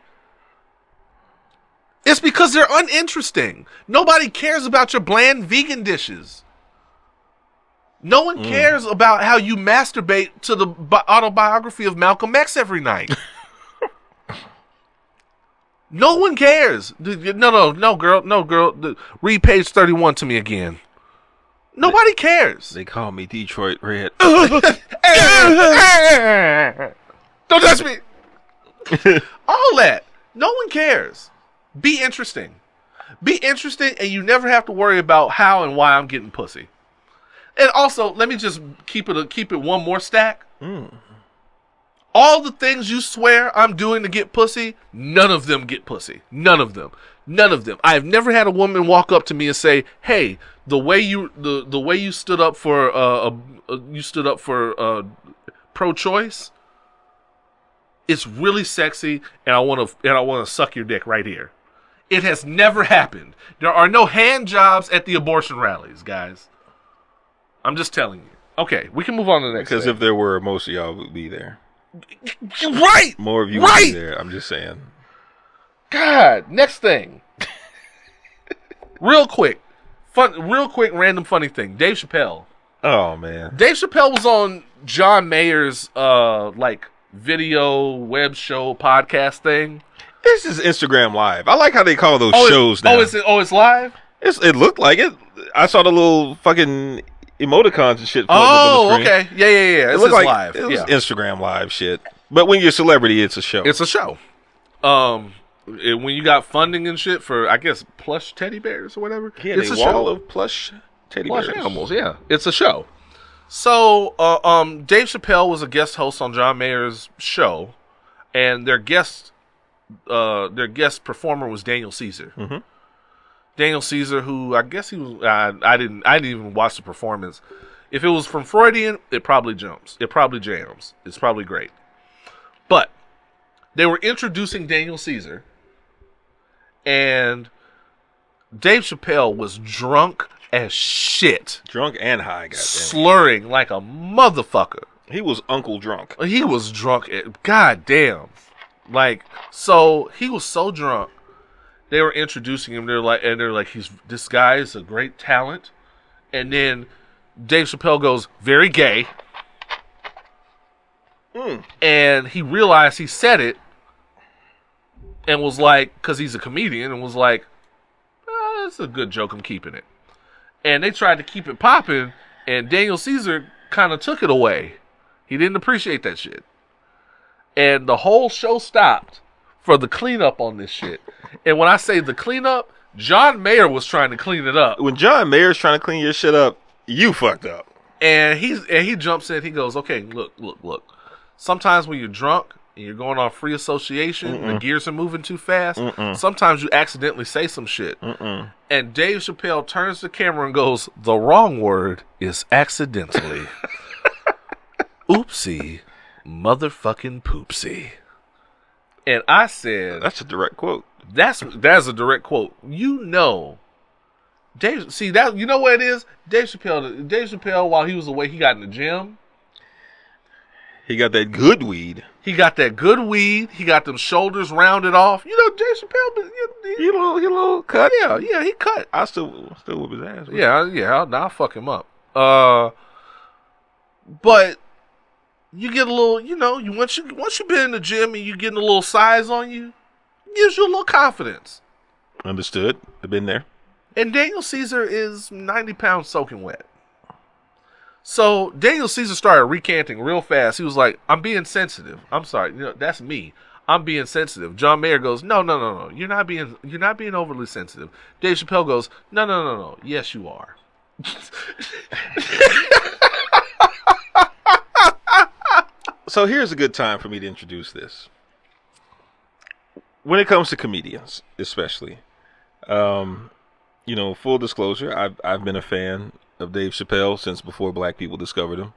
It's because they're uninteresting. Nobody cares about your bland vegan dishes. No one cares about how you masturbate to the autobiography of Malcolm X every night. No one cares. No, girl. Read page 31 to me again. Nobody cares. They call me Detroit Red. Don't touch me. All that. No one cares. Be interesting. Be interesting, and you never have to worry about how and why I'm getting pussy. And also, let me just keep it one more stack. All the things you swear I'm doing to get pussy, none of them get pussy. None of them. I have never had a woman walk up to me and say, "Hey, the way you stood up for pro-choice, it's really sexy, and I want to suck your dick right here." It has never happened. There are no hand jobs at the abortion rallies, guys. I'm just telling you. Okay, we can move on to the next Because thing. if there were, most of y'all would be there. Right! More of you would be there. I'm just saying. God, next thing. Real quick, random funny thing. Dave Chappelle. Oh, man. Dave Chappelle was on John Mayer's video web show podcast thing. This is Instagram Live. I like how they call those shows now. It's live? It looked like it. I saw the little fucking emoticons and shit. Oh, up on the screen. Okay. Yeah. It looked like live. It was Instagram Live shit. But when you're a celebrity, it's a show. It's a show. When you got funding and shit for, I guess, plush teddy bears or whatever. Yeah, it's a wall of plush teddy bears. Plush animals, yeah. It's a show. So, Dave Chappelle was a guest host on John Mayer's show, and their guest performer was Daniel Caesar. Mm-hmm. Daniel Caesar, who I guess he was, I didn't even watch the performance. If it was from Freudian, it probably jumps. It probably jams. It's probably great. But they were introducing Daniel Caesar, and Dave Chappelle was drunk as shit. Drunk and high, goddamn. Slurring like a motherfucker. He was Uncle Drunk. He was drunk. Goddamn. Like, so he was so drunk. They were introducing him. They're like, this guy is a great talent. And then Dave Chappelle goes, very gay. And he realized he said it and was like, because he's a comedian, and was like, that's a good joke, I'm keeping it. And they tried to keep it popping, and Daniel Caesar kind of took it away. He didn't appreciate that shit. And the whole show stopped for the cleanup on this shit. And when I say the cleanup, John Mayer was trying to clean it up. When John Mayer's trying to clean your shit up, you fucked up. And he jumps in, he goes, okay, look. Sometimes when you're drunk and you're going on free association, the gears are moving too fast, sometimes you accidentally say some shit. And Dave Chappelle turns the camera and goes, the wrong word is accidentally. Oopsie, motherfucking poopsie. And I said, that's a direct quote. That's a direct quote. You know, Dave. See that? You know what it is? Dave Chappelle, while he was away, he got in the gym. He got that good weed. He got them shoulders rounded off. You know, Dave Chappelle. He a little cut. Yeah, he cut. I still whip his ass. Yeah. I'll fuck him up. But you get a little, once you've been in the gym and you getting a little size on you, gives you a little confidence. Understood. I've been there. And Daniel Caesar is 90 pounds soaking wet. So Daniel Caesar started recanting real fast. He was like, I'm being sensitive. I'm sorry. That's me. I'm being sensitive. John Mayer goes, no. You're not being overly sensitive. Dave Chappelle goes, no. Yes, you are. So here's a good time for me to introduce this. When it comes to comedians, especially, full disclosure, I've been a fan of Dave Chappelle since before black people discovered him.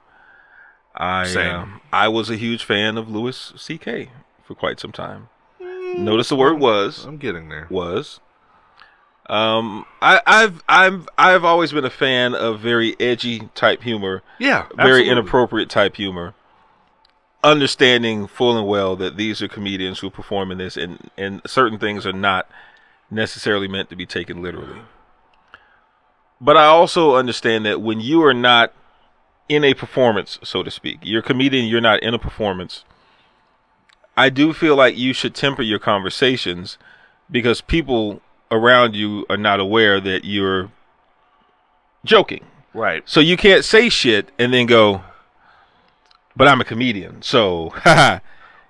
I was a huge fan of Louis C.K. for quite some time. Notice the word was. I'm getting there. Was. I've always been a fan of very edgy type humor. Yeah, very absolutely. inappropriate type humor. Understanding full and well that these are comedians who perform in this, and certain things are not necessarily meant to be taken literally. But I also understand that when you are not in a performance, so to speak, you're a comedian, you're not in a performance, I do feel like you should temper your conversations because people around you are not aware that you're joking. Right. So you can't say shit and then go, but I'm a comedian, so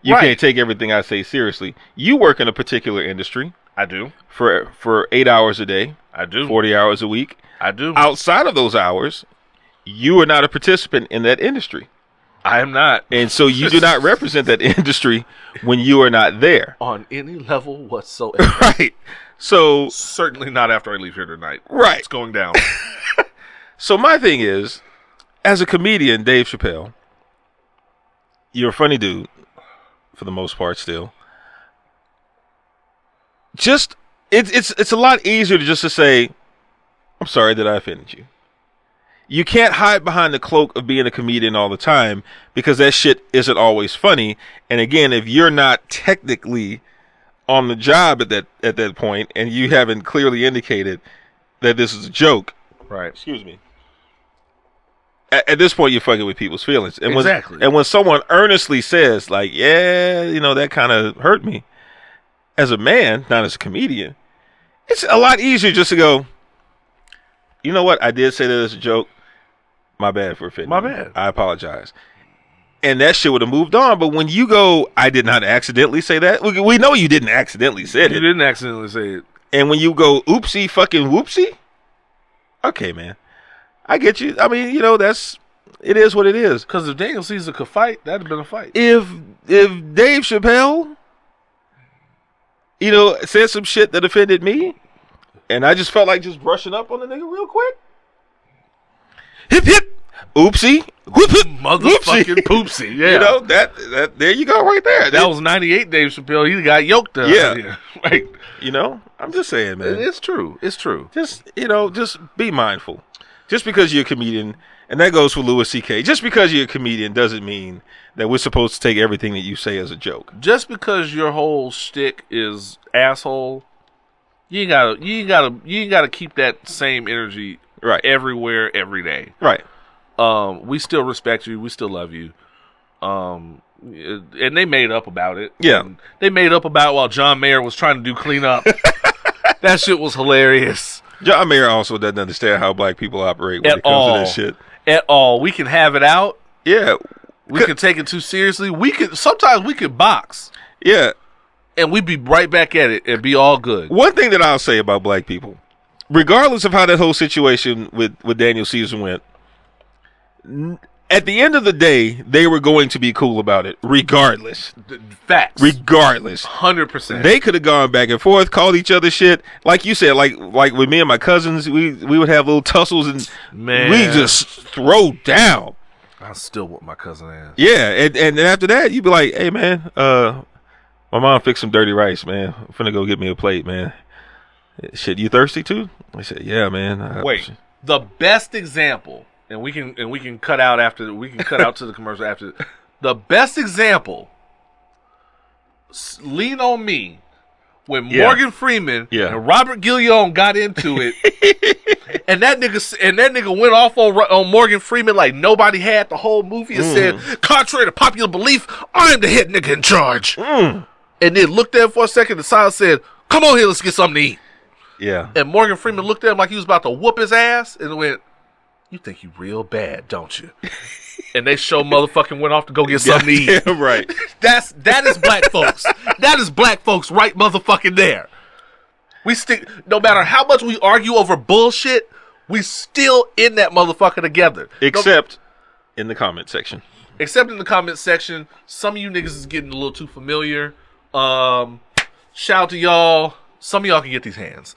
you can't take everything I say seriously. You work in a particular industry. I do. For 8 hours a day. I do. 40 hours a week. I do. Outside of those hours, you are not a participant in that industry. I am not. And so you do not represent that industry when you are not there. On any level whatsoever. Right. So certainly not after I leave here tonight. Right. It's going down. So my thing is, as a comedian, Dave Chappelle, you're a funny dude, for the most part still. Just, it's a lot easier to say, I'm sorry that I offended you. You can't hide behind the cloak of being a comedian all the time because that shit isn't always funny. And again, if you're not technically on the job at that point and you haven't clearly indicated that this is a joke. Right. Excuse me. At this point, you're fucking with people's feelings. And exactly. When someone earnestly says, like, yeah, that kind of hurt me, as a man, not as a comedian, it's a lot easier just to go, you know what? I did say that as a joke. My bad for offending My you. bad. I apologize. And that shit would have moved on. But when you go, I did not accidentally say that. We know you didn't accidentally say it. You didn't accidentally say it. And when you go, oopsie fucking whoopsie. Okay, man. I get you. I mean, that's it is what it is. Because if Daniel Caesar could fight, that'd have been a fight. If Dave Chappelle, said some shit that offended me, and I just felt like just brushing up on the nigga real quick. Hip hip, oopsie, whoop whoop, motherfucking poopsie. Yeah, that there you go right there. That was 98 Dave Chappelle. He got yoked up. Yeah, right. I'm just saying, man. It's true. It's true. Just just be mindful. Just because you're a comedian, and that goes for Louis C.K. Just because you're a comedian doesn't mean that we're supposed to take everything that you say as a joke. Just because your whole shtick is asshole, you ain't gotta keep that same energy right everywhere, every day. Right. We still respect you. We still love you. And they made up about it. Yeah. And they made up about it while John Mayer was trying to do cleanup. That shit was hilarious. John Mayer also doesn't understand how black people operate when it comes to this shit. At all. We can have it out. Yeah. We can take it too seriously. Sometimes we can box. Yeah. And we'd be right back at it and be all good. One thing that I'll say about black people, regardless of how that whole situation with Daniel Caesar went, at the end of the day, they were going to be cool about it, regardless. Facts. Regardless. 100%. They could have gone back and forth, called each other shit. Like you said, like with me and my cousins, we would have little tussles and we just throw down. I still want my cousin ass. Yeah, and after that, you'd be like, hey, man, my mom fixed some dirty rice, man. I'm finna go get me a plate, man. Shit, you thirsty too? I said, yeah, man. Wait, the best example... And we can cut out after to the commercial after. The best example, Lean on Me, when Morgan Freeman and Robert Guillaume got into it, and that nigga went off on Morgan Freeman like nobody had the whole movie and said, contrary to popular belief, I am the head nigga in charge. And then looked at him for a second, the silence said, come on here, let's get something to eat. Yeah. And Morgan Freeman looked at him like he was about to whoop his ass and went, you think you real bad, don't you? And they motherfucking went off to go get something to eat. Yeah, right. That is black folks. That is black folks right motherfucking there. We stick, no matter how much we argue over bullshit, we still in that motherfucker together. Except in the comment section. Except in the comment section. Some of you niggas is getting a little too familiar. Shout out to y'all. Some of y'all can get these hands.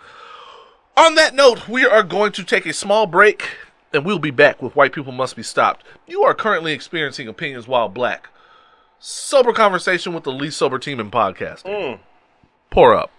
On that note, we are going to take a small break. And we'll be back with White People Must Be Stopped. You are currently experiencing Opinions While Black. Sober conversation with the least sober team in podcasting. Pour up.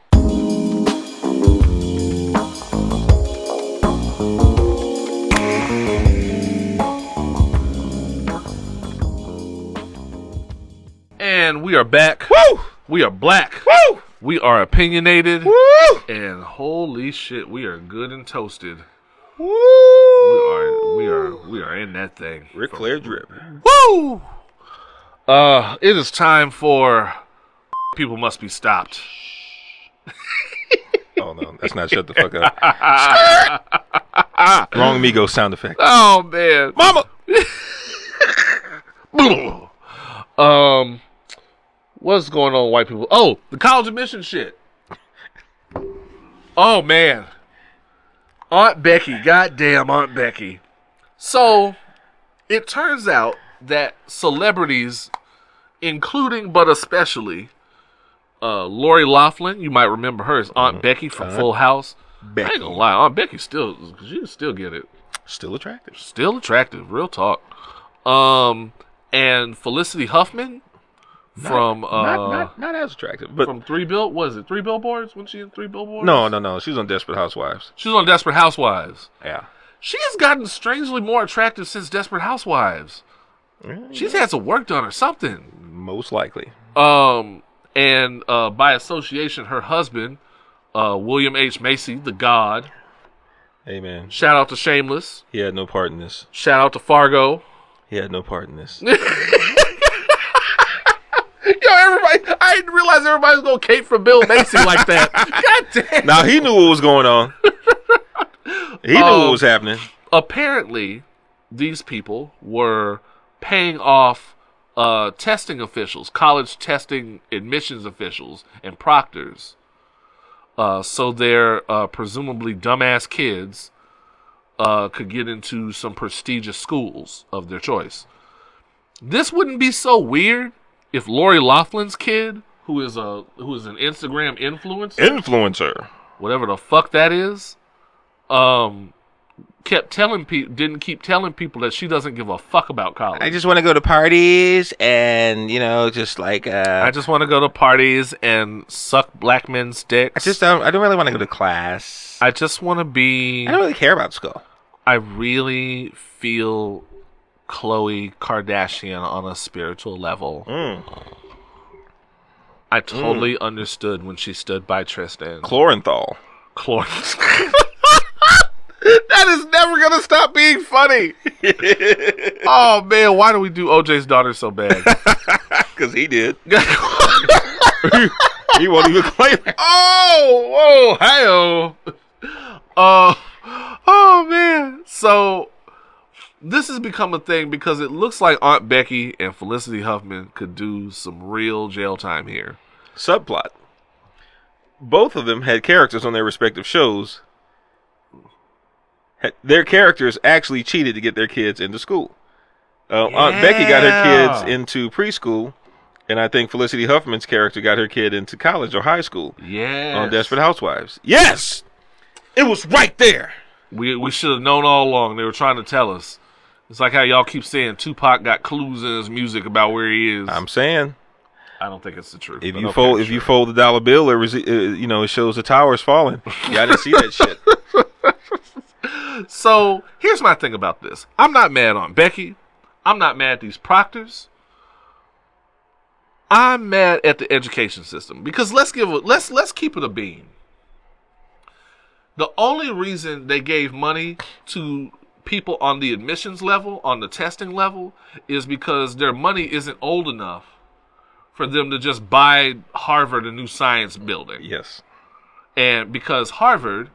And we are back. Woo! We are black. Woo! We are opinionated. Woo! And holy shit, we are good and toasted. Woo! We are in that thing. Ric Flair drip. Woo! It is time for People Must Be Stopped. Oh no, that's not shut the fuck up. Wrong Migos sound effect. Oh man, mama. What's going on, white people? Oh, the college admission shit. Oh man. Aunt Becky, goddamn Aunt Becky. So, it turns out that celebrities, including but especially Lori Loughlin, you might remember her as Aunt Becky from Full House. Becky. I ain't gonna lie, Aunt Becky she can still get it. Still attractive. Still attractive, real talk. And Felicity Huffman from not as attractive, but from Three Billboards? Wasn't she in Three Billboards? No. She was on Desperate Housewives. She was on Desperate Housewives. Yeah. She has gotten strangely more attractive since Desperate Housewives. She's had some work done or something. Most likely. And by association, her husband, William H. Macy, the God. Hey man. Shout out to Shameless. He had no part in this. Shout out to Fargo. He had no part in this. Everybody, I didn't realize everybody was going to cape for Bill Macy like that. God damn. Now, he knew what was going on. He knew what was happening. Apparently, these people were paying off testing officials, college testing admissions officials, and proctors. So their presumably dumbass kids could get into some prestigious schools of their choice. This wouldn't be so weird if Lori Loughlin's kid, who is an Instagram influencer, whatever the fuck that is, didn't keep telling people that she doesn't give a fuck about college. I just want to go to parties and, just like... I just want to go to parties and suck black men's dicks. I don't really want to go to class. I just want to be... I don't really care about school. I really feel Khloe Kardashian on a spiritual level. I totally understood when she stood by Tristan. Chloranthol. That is never going to stop being funny. Oh, man, why do we do OJ's daughter so bad? Because he did. He won't even claim it. Oh, oh, man. So, this has become a thing because it looks like Aunt Becky and Felicity Huffman could do some real jail time here. Subplot. Both of them had characters on their respective shows. Their characters actually cheated to get their kids into school. Aunt Becky got her kids into preschool, and I think Felicity Huffman's character got her kid into college or high school. Yes. On Desperate Housewives. Yes! It was right there! We should have known all along. They were trying to tell us. It's like how y'all keep saying Tupac got clues in his music about where he is. I'm saying. I don't think it's the truth. If you fold the dollar bill, it shows the towers falling. You gotta see that shit. So, here's my thing about this. I'm not mad on Becky. I'm not mad at these proctors. I'm mad at the education system. Because let's keep it a bean. The only reason they gave money to people on the admissions level, on the testing level, is because their money isn't old enough for them to just buy Harvard a new science building. Yes. And because Harvard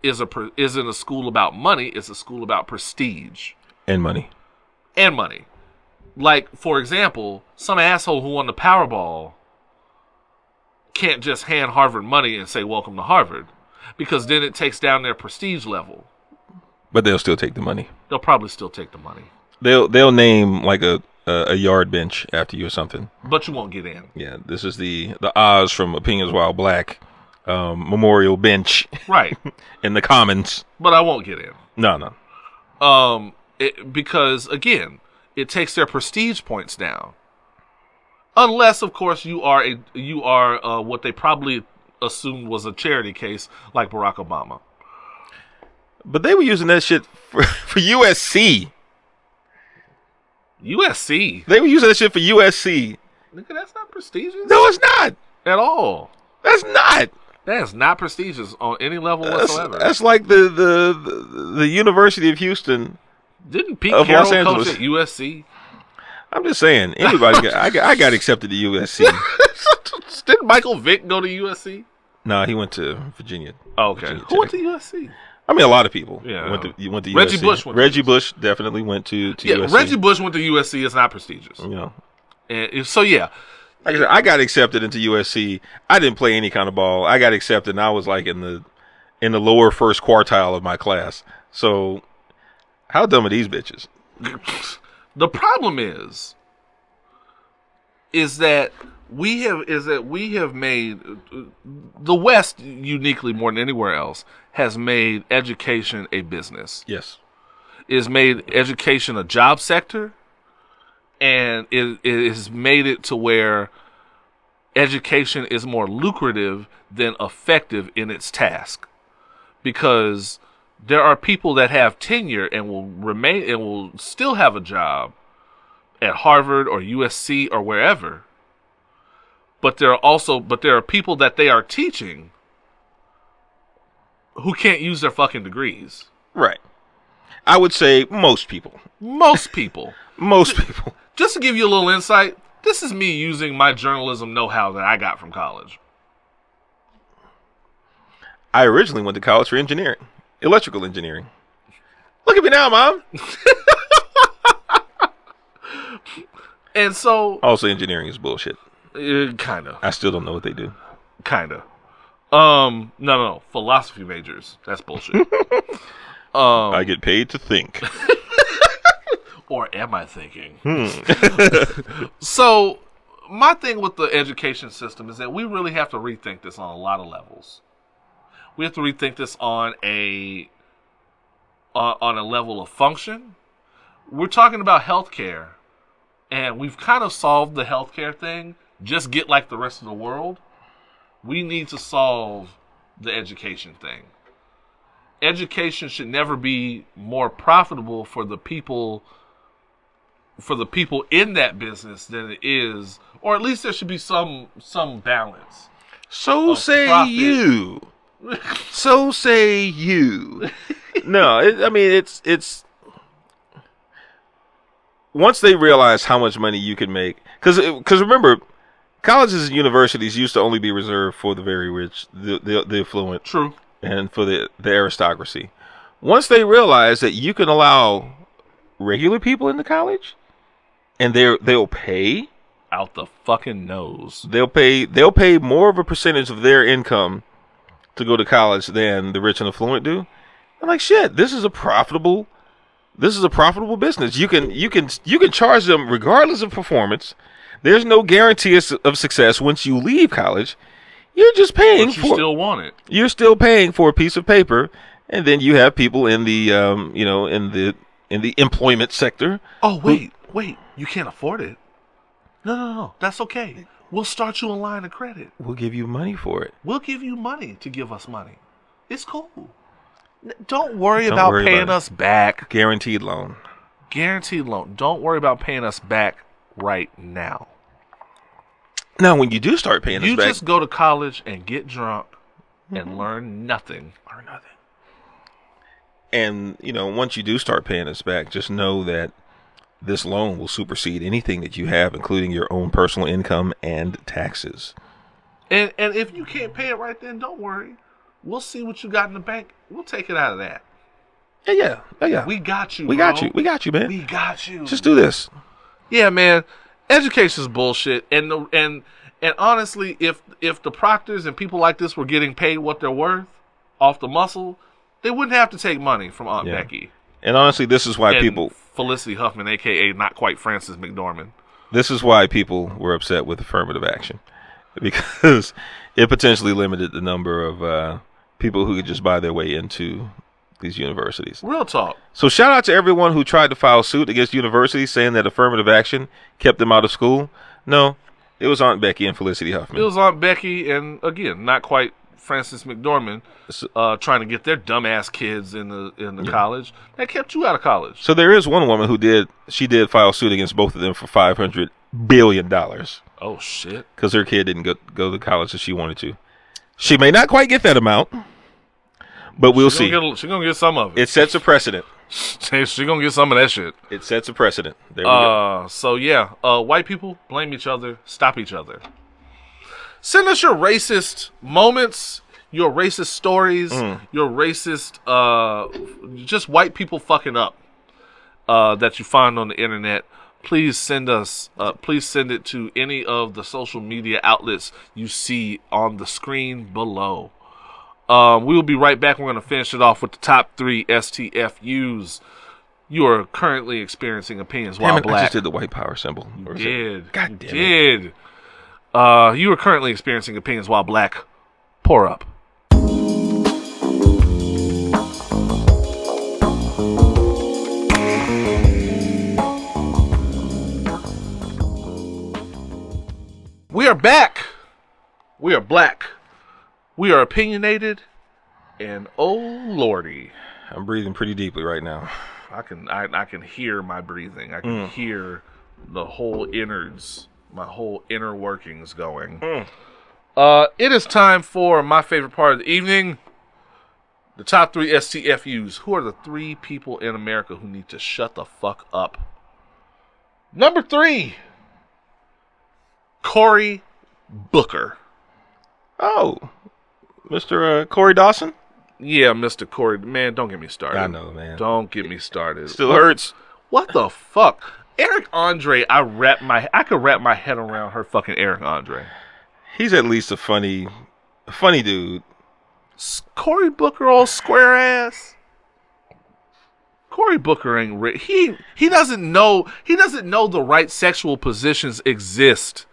isn't a school about money, it's a school about prestige. And money. Like, for example, some asshole who won the Powerball can't just hand Harvard money and say, welcome to Harvard. Because then it takes down their prestige level. But they'll still take the money. They'll probably still take the money. They'll name like a yard bench after you or something. But you won't get in. Yeah, this is the Oz from Opinions While Black memorial bench. Right. In the Commons. But I won't get in. No. Because, again, it takes their prestige points down. Unless, of course, you are what they probably assumed was a charity case, like Barack Obama. But they were using that shit for USC. USC? They were using that shit for USC. Nigga, that's not prestigious. No, it's not. At all. That's not. That is not prestigious on any level whatsoever. That's like the University of Houston. Didn't Pete Carroll coach at USC? I'm just saying, anybody I got accepted to USC. Didn't Michael Vick go to USC? No, he went to Virginia. Oh, okay. Who went to USC? I mean, a lot of people. Yeah. Went to USC. Reggie Bush definitely went to USC. Reggie Bush went to USC. It's not prestigious. And so, yeah. Like I said, I got accepted into USC. I didn't play any kind of ball. I got accepted, and I was like in the lower first quartile of my class. So, how dumb are these bitches? The problem is that we have made the West uniquely more than anywhere else has made education a business. Yes, is made education a job sector, and it has made it to where education is more lucrative than effective in its task, because there are people that have tenure and will remain and will still have a job at Harvard or USC or wherever. But there are people that they are teaching who can't use their fucking degrees. Right. I would say most people. Most people. Most people. Just to give you a little insight, this is me using my journalism know-how that I got from college. I originally went to college for engineering. Electrical engineering. Look at me now, Mom. And so... Also, engineering is bullshit. Kind of. I still don't know what they do. Kind of. No. Philosophy majors. That's bullshit. I get paid to think. Or am I thinking? So, my thing with the education system is that we really have to rethink this on a lot of levels. We have to rethink this on a level of function. We're talking about healthcare, and we've kind of solved the healthcare thing. Just get like the rest of the world. We need to solve the education thing. Education should never be more profitable for the people in that business than it is, or at least there should be some balance. So say profit. you. So say you. No, it's once they realize how much money you can make, because remember, colleges and universities used to only be reserved for the very rich, the affluent. True. And for the aristocracy. Once they realize that you can allow regular people into college, and they'll pay out the fucking nose. They'll pay more of a percentage of their income to go to college than the rich and affluent do. I'm like, shit, this is a profitable business. You can charge them regardless of performance. There's no guarantee of success once you leave college. You're just paying but you still want it. You're still paying for a piece of paper, and then you have people in the in the employment sector. Oh wait, you can't afford it. No, that's okay. We'll start you a line of credit. We'll give you money for it. We'll give you money to give us money. It's cool. Don't worry about paying us back. Guaranteed loan. Don't worry about paying us back right now. Now, when you do start paying us back, you just go to college and get drunk and learn nothing. And, once you do start paying us back, just know that this loan will supersede anything that you have, including your own personal income and taxes. And if you can't pay it right then, don't worry. We'll see what you got in the bank. We'll take it out of that. Yeah. We got you, We got you, man. We got you. Just do this. Yeah, man. Education's bullshit, and honestly, if the proctors and people like this were getting paid what they're worth off the muscle, they wouldn't have to take money from Aunt Becky. And honestly, this is why Felicity Huffman, aka not quite Frances McDormand. This is why people were upset with affirmative action, because it potentially limited the number of people who could just buy their way into these universities. Real talk. So shout out to everyone who tried to file suit against universities saying that affirmative action kept them out of school. No, it was Aunt Becky and Felicity Huffman. It was Aunt Becky and, again, not quite Frances McDormand trying to get their dumbass kids in the college. That kept you out of college. So there is one woman who did file suit against both of them for $500 billion. Oh, shit. Because her kid didn't go to college as she wanted to. She may not quite get that amount, but we'll see. She's going to get some of it. It sets a precedent. She's going to get some of that shit. It sets a precedent. There we go. So, yeah. White people, blame each other. Stop each other. Send us your racist moments, your racist stories, your racist, just white people fucking up that you find on the internet. Please send it to any of the social media outlets you see on the screen below. We will be right back. We're going to finish it off with the top 3 STFUs. You are currently experiencing opinions while black. I just did the white power symbol. You did. God damn it. You are currently experiencing opinions while black. Pour up. We are back. We are black. We are opinionated. And oh lordy, I'm breathing pretty deeply right now. I can hear my breathing. I can hear the whole innards, my whole inner workings going. It is time for my favorite part of the evening. The top 3 STFUs. Who are the 3 people in America who need to shut the fuck up? Number 3. Cory Booker. Oh, Mr. Corey Dawson? Yeah, Mr. Corey. Man, don't get me started. I know, man. Don't get me started. Still hurts. What the fuck? Eric Andre, I could wrap my head around her fucking Eric Andre. He's at least a funny dude. Cory Booker, old square ass. Cory Booker ain't he doesn't know the right sexual positions exist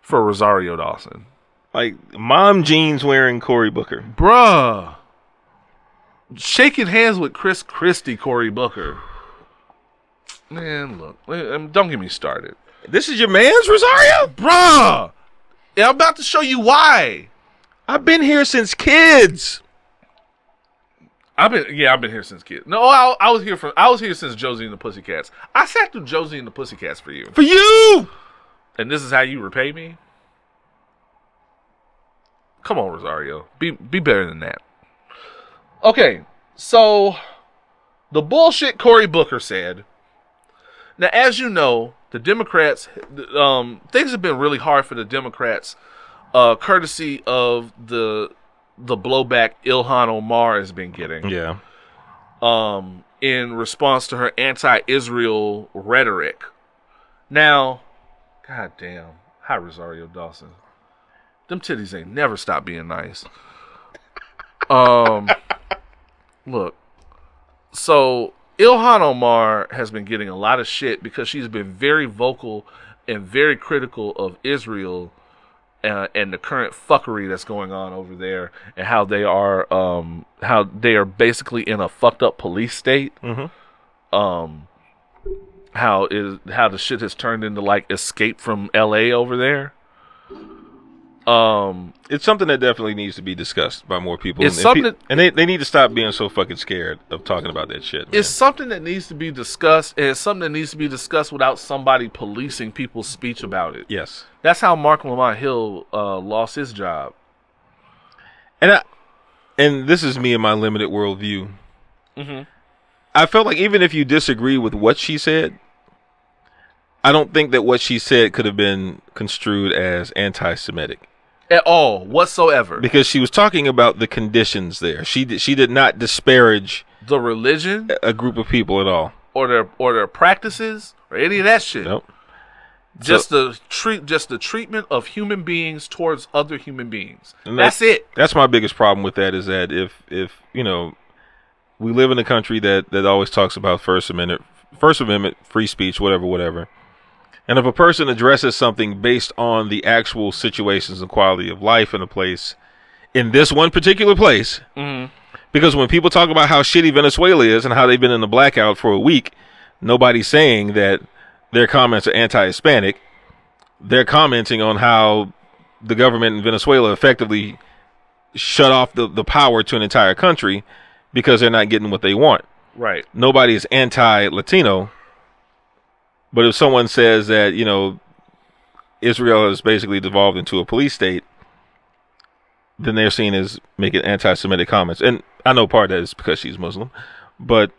for Rosario Dawson. Like mom jeans wearing Cory Booker. Bruh. Shaking hands with Chris Christie, Cory Booker. Man, look, don't get me started. This is your man's Rosario? Bruh. Yeah, I'm about to show you why. I've been here since kids. I've been here since kids. No, I was here since Josie and the Pussycats. I sat through Josie and the Pussycats for you. For you! And this is how you repay me? Come on, Rosario. Be better than that. Okay, so the bullshit Cory Booker said. Now, as you know, the Democrats, things have been really hard for the Democrats, courtesy of the blowback Ilhan Omar has been getting. Yeah. In response to her anti-Israel rhetoric. Now, goddamn, hi Rosario Dawson. Them titties ain't never stop being nice. Look, so Ilhan Omar has been getting a lot of shit because she's been very vocal and very critical of Israel and the current fuckery that's going on over there, and how they are basically in a fucked up police state. Mm-hmm. How the shit has turned into like Escape from LA over there. It's something that definitely needs to be discussed by more people. It's something they need to stop being so fucking scared of talking about that shit, man. It's something that needs to be discussed, and it's something that needs to be discussed without somebody policing people's speech about it. Yes. That's how Mark Lamont Hill lost his job. And this is me and my limited worldview. Mm-hmm. I felt like even if you disagree with what she said, I don't think that what she said could have been construed as anti-Semitic. At all, whatsoever. Because she was talking about the conditions there. She did not disparage the religion, a group of people at all, or their practices, or any of that shit. Nope. Just the treatment of human beings towards other human beings. That's it. That's my biggest problem with that, is that if you know, we live in a country that always talks about First Amendment, free speech, whatever. And if a person addresses something based on the actual situations and quality of life in a place, in this one particular place, mm-hmm. Because when people talk about how shitty Venezuela is and how they've been in the blackout for a week, nobody's saying that their comments are anti-Hispanic. They're commenting on how the government in Venezuela effectively shut off the power to an entire country because they're not getting what they want. Right. Nobody is anti-Latino. But if someone says that, you know, Israel has basically devolved into a police state, then they're seen as making anti-Semitic comments. And I know part of that is because she's Muslim. But,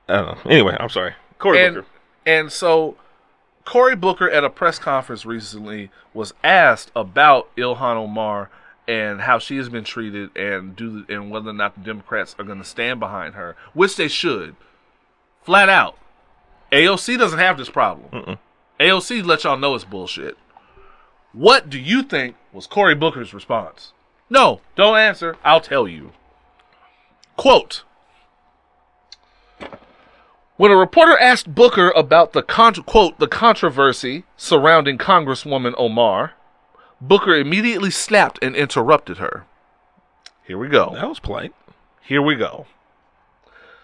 I don't know. Anyway, I'm sorry. Cory Booker. And so, Cory Booker at a press conference recently was asked about Ilhan Omar and how she has been treated and whether or not the Democrats are going to stand behind her, which they should. Flat out. AOC doesn't have this problem. Mm-mm. AOC let y'all know it's bullshit. What do you think was Cory Booker's response? No, don't answer. I'll tell you. Quote, when a reporter asked Booker about the controversy surrounding Congresswoman Omar, Booker immediately snapped and interrupted her. Here we go. That was polite. Here we go.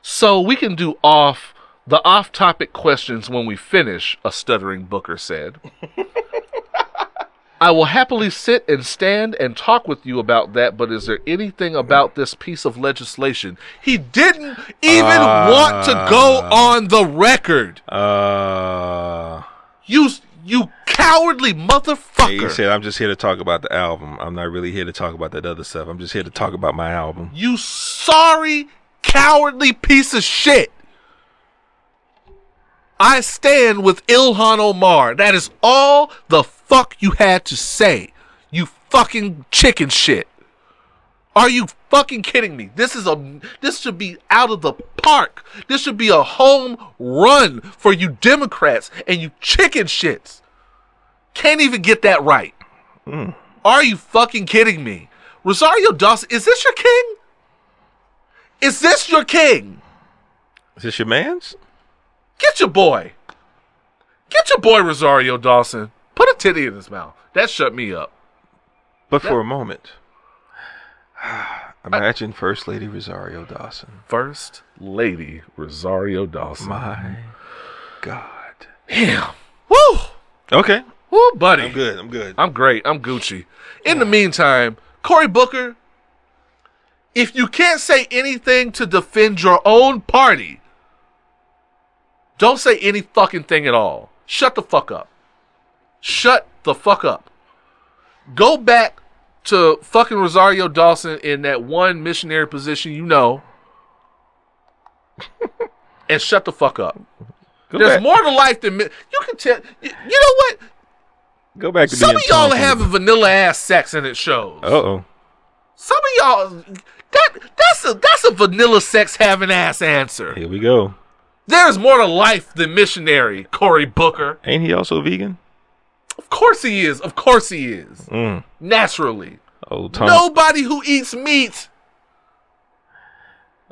So we can do the off-topic questions when we finish, a stuttering Booker said. I will happily sit and stand and talk with you about that, but is there anything about this piece of legislation? He didn't even want to go on the record. You cowardly motherfucker. Yeah, he said, I'm just here to talk about the album. I'm not really here to talk about that other stuff. I'm just here to talk about my album. You sorry, cowardly piece of shit. I stand with Ilhan Omar. That is all the fuck you had to say. You fucking chicken shit. Are you fucking kidding me? This should be out of the park. This should be a home run for you Democrats and you chicken shits. Can't even get that right. Are you fucking kidding me? Rosario Dawson, is this your king? Is this your king? Is this your man's? Get your boy Rosario Dawson. Put a titty in his mouth. That shut me up. But for a moment, imagine First Lady Rosario Dawson. First Lady Rosario Dawson. My God. Damn. Woo. Okay. Woo, buddy. I'm good. I'm good. I'm great. I'm Gucci. In the meantime, Cory Booker, if you can't say anything to defend your own party, don't say any fucking thing at all. Shut the fuck up. Shut the fuck up. Go back to fucking Rosario Dawson in that one missionary position you know, and shut the fuck up. There's more to life than you can tell. You know what? Go back to some of y'all are having vanilla ass sex and it shows. Uh-oh. Some of y'all that's a vanilla sex having ass answer. Here we go. There's more to life than missionary, Cory Booker. Ain't he also vegan? Of course he is. Of course he is. Naturally. Oh, Tom. Nobody who eats meat.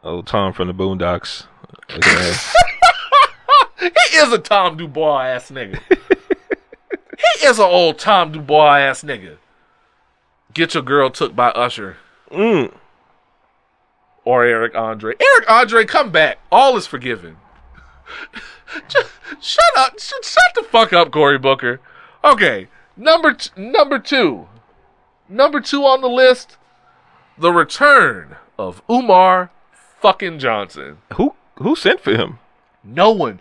Oh, Tom from the Boondocks. Look at that. He is a Tom Dubois ass nigga. He is an old Tom Dubois ass nigga. Get your girl took by Usher. Or Eric Andre. Eric Andre, come back. All is forgiven. Shut up. Shut the fuck up, Cory Booker. Okay. Number two. Number 2 on the list. The return of Umar fucking Johnson. Who sent for him? No one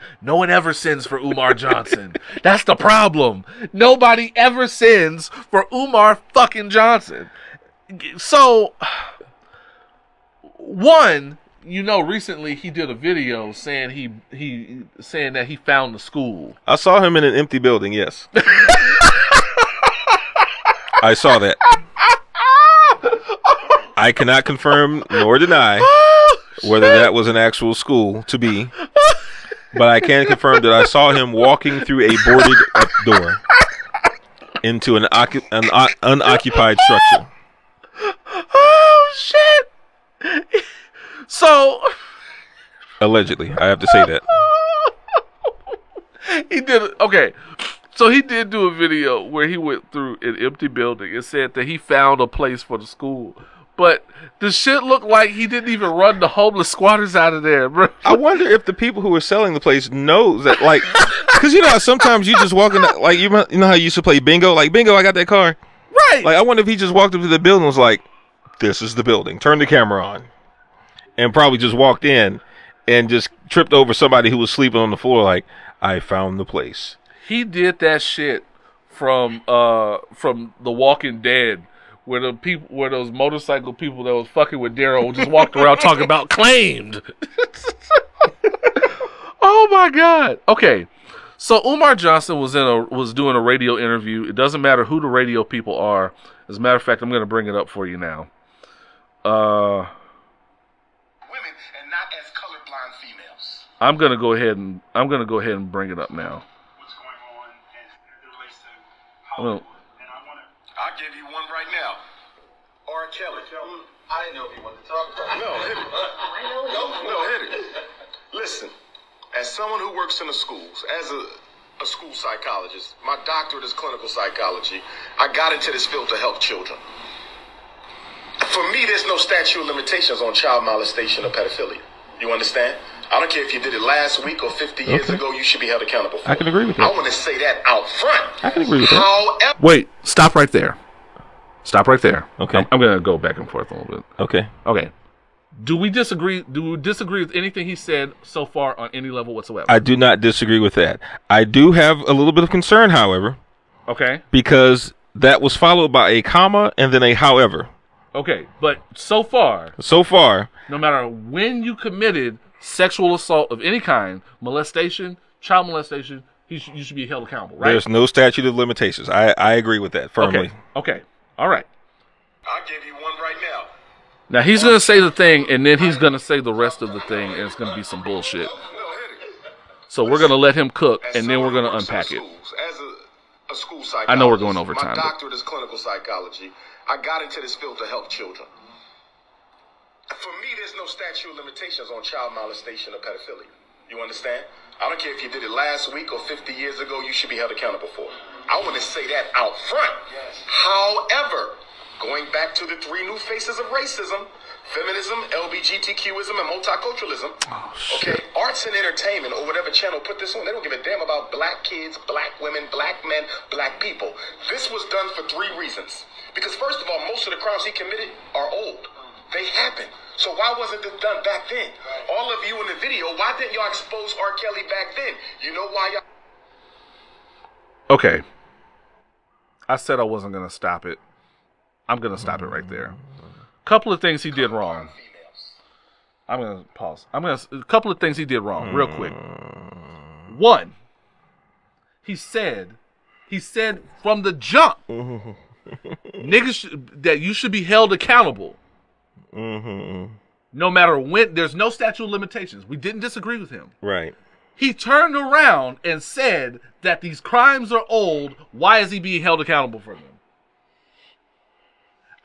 ever sends for Umar Johnson. That's the problem. Nobody ever sends for Umar fucking Johnson. So, one, recently he did a video saying saying that he found the school. I saw him in an empty building. Yes, I saw that. I cannot confirm nor deny whether that was an actual school to be. But I can confirm that I saw him walking through a boarded up door into an unoccupied structure. Oh, shit. So. Allegedly. I have to say that. He did. Okay. So he did do a video where he went through an empty building and said that he found a place for the school. But the shit looked like he didn't even run the homeless squatters out of there, bro. I wonder if the people who were selling the place knows that, like, because how sometimes you just walk in, like, you know how you used to play bingo? Like, bingo, I got that car. Right. Like, I wonder if he just walked up to the building and was like, this is the building. Turn the camera on. And probably just walked in and just tripped over somebody who was sleeping on the floor like, I found the place. He did that shit from The Walking Dead. Where those motorcycle people that was fucking with Daryl just walked around talking about claimed. Oh my God. Okay. So Umar Johnson was doing a radio interview. It doesn't matter who the radio people are. As a matter of fact, I'm going to bring it up for you now. Women and not as colorblind females. I'm going to go ahead and bring it up now. What's going on as it relates to Hollywood? I'll give you one right now. R. Kelly. I didn't know if he wanted to talk about it. No, hit it. No, hit it. Listen, as someone who works in the schools, as a school psychologist, my doctorate is clinical psychology. I got into this field to help children. For me, there's no statute of limitations on child molestation or pedophilia. You understand? I don't care if you did it last week or 50 years ago, you should be held accountable for it. I can agree with that. I want to say that out front. I can agree with that. However, wait, stop right there. Stop right there. Okay. I'm going to go back and forth a little bit. Okay. Do we disagree with anything he said so far on any level whatsoever? I do not disagree with that. I do have a little bit of concern, however. Okay. Because that was followed by a comma and then a however. Okay, but so far, no matter when you committed sexual assault of any kind, molestation, child molestation, you should be held accountable, right? There's no statute of limitations. I agree with that firmly. Okay. All right. I'll give you one right now. Now he's going to say the thing, and then he's going to say the rest of the thing, and it's going to be some bullshit. So we're going to let him cook, and then we're going to unpack it. As a school psychologist, I know we're going over time. My doctorate is clinical psychology. I got into this field to help children. For me, there's no statute of limitations on child molestation or pedophilia. You understand? I don't care if you did it last week or 50 years ago, you should be held accountable for it. I want to say that out front. Yes. However, going back to the three new faces of racism, feminism, LGBTQism, and multiculturalism. Oh, shit. Okay, arts and entertainment, or whatever channel put this on, they don't give a damn about black kids, black women, black men, black people. This was done for three reasons. Because first of all, most of the crimes he committed are old. They happened. So why wasn't this done back then? All of you in the video, why didn't y'all expose R. Kelly back then? You know why y'all... Okay. I said I wasn't going to stop it. I'm going to stop it right there. Couple of things he did wrong. I'm going to pause. A couple of things he did wrong, real quick. One, he said from the jump, niggas, that you should be held accountable. No matter when, there's no statute of limitations. We didn't disagree with him. Right. He turned around and said that these crimes are old. Why is he being held accountable for them?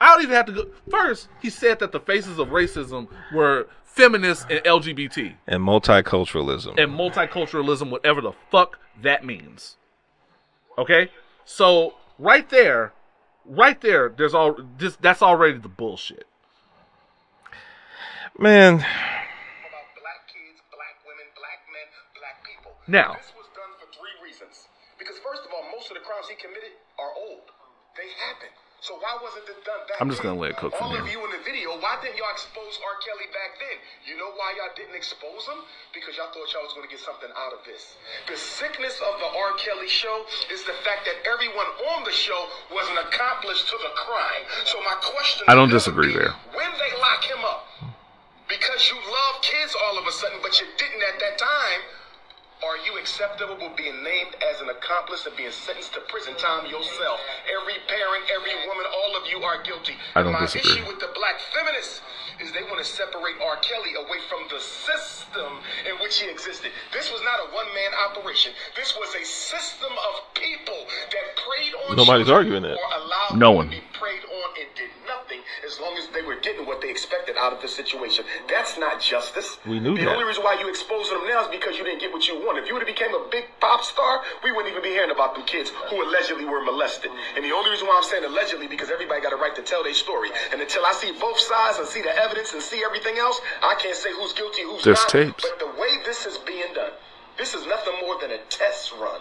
I don't even have to go. First, he said that the faces of racism were feminists and LGBT. And multiculturalism. Whatever the fuck that means. Okay? So, right there, that's already the bullshit. Man. About black kids, black women, black men, black people. Now. This was done for three reasons. Because first of all, most of the crimes he committed are old. They happened. So why wasn't it done back then? I'm just going to let it cook from here. here. All of you in the video, why didn't y'all expose R. Kelly back then? You know why y'all didn't expose him? Because y'all thought y'all was going to get something out of this. The sickness of the R. Kelly show is the fact that everyone on the show was an accomplice to the crime. So my question I don't disagree there. When they lock him up, because you love kids all of a sudden, but you didn't at that time, are you acceptable with being named as an accomplice and being sentenced to prison time yourself? Every parent, every woman, all of you are guilty. I don't disagree. My issue with the black feminists is they want to separate R. Kelly away from the system in which he existed. This was not a one-man operation. This was a system of people that preyed on Nobody's arguing that. or allowed no one to be preyed on and did nothing as long as they were getting what they expected out of the situation. That's not justice. We knew the that. only reason why you exposing them now is because you didn't get what you wanted. If you would have became a big pop star, we wouldn't even be hearing about them kids who allegedly were molested. And the only reason why I'm saying allegedly, because everybody got a right to tell their story. And until I see both sides and see the evidence and see everything else, I can't say who's guilty, who's There's not. tapes. But the way this is being done, this is nothing more than a test run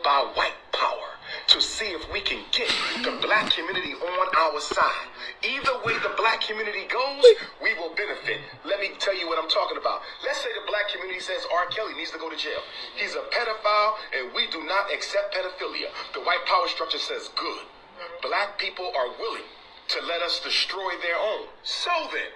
by white power to see if we can get the black community on our side. Either way the black community goes, we will benefit. Let me tell you what I'm talking about. Let's say the black community says R. Kelly needs to go to jail. He's a pedophile and we do not accept pedophilia. The white power structure says good. Black people are willing to let us destroy their own. So then,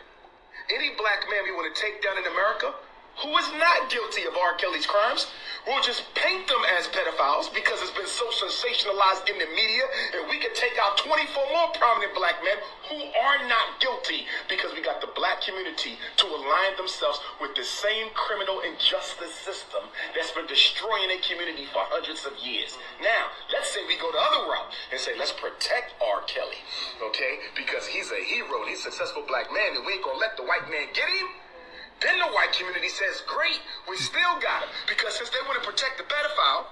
any black man we want to take down in America who is not guilty of R. Kelly's crimes, we'll just paint them as pedophiles because it's been so sensationalized in the media, and we can take out 24 more prominent black men who are not guilty because we got the black community to align themselves with the same criminal injustice system that's been destroying a community for hundreds of years. Now, let's say we go the other route and say, let's protect R. Kelly, okay? Because he's a hero and he's a successful black man, and we ain't gonna let the white man get him. Then the white community says, great, we still got him. Because since they want to protect the pedophile,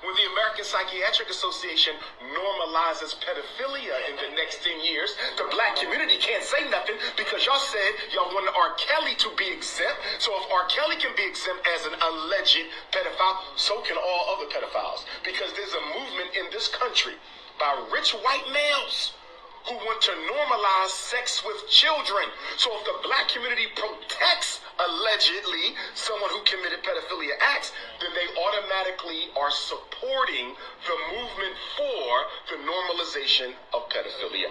when the American Psychiatric Association normalizes pedophilia in the next 10 years, the black community can't say nothing because y'all said y'all wanted R. Kelly to be exempt. So if R. Kelly can be exempt as an alleged pedophile, so can all other pedophiles. Because there's a movement in this country by rich white males who want to normalize sex with children. So if the black community protects, allegedly, someone who committed pedophilia acts, then they automatically are supporting the movement for the normalization of pedophilia.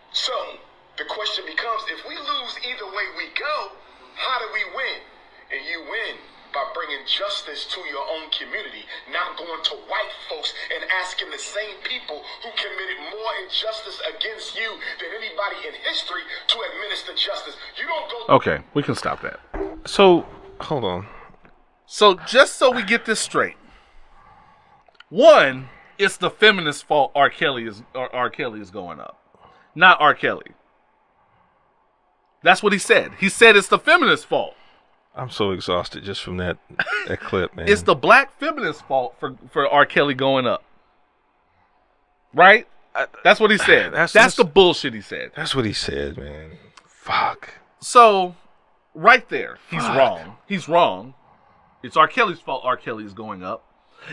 So the question becomes, if we lose either way we go, how do we win? And you win by bringing justice to your own community, not going to white folks and asking the same people who committed more injustice against you than anybody in history to administer justice. You don't go... Okay, we can stop that. So, hold on. So, just so we get this straight. One, it's the feminist fault R. Kelly is going up. Not R. Kelly. That's what he said. He said it's the feminist's fault. I'm so exhausted just from that clip, man. It's the black feminist's fault for R. Kelly going up. Right? That's what he said. That's the bullshit he said. That's what he said, man. Fuck. So, right there, he's wrong. He's wrong. It's R. Kelly's fault R. Kelly is going up.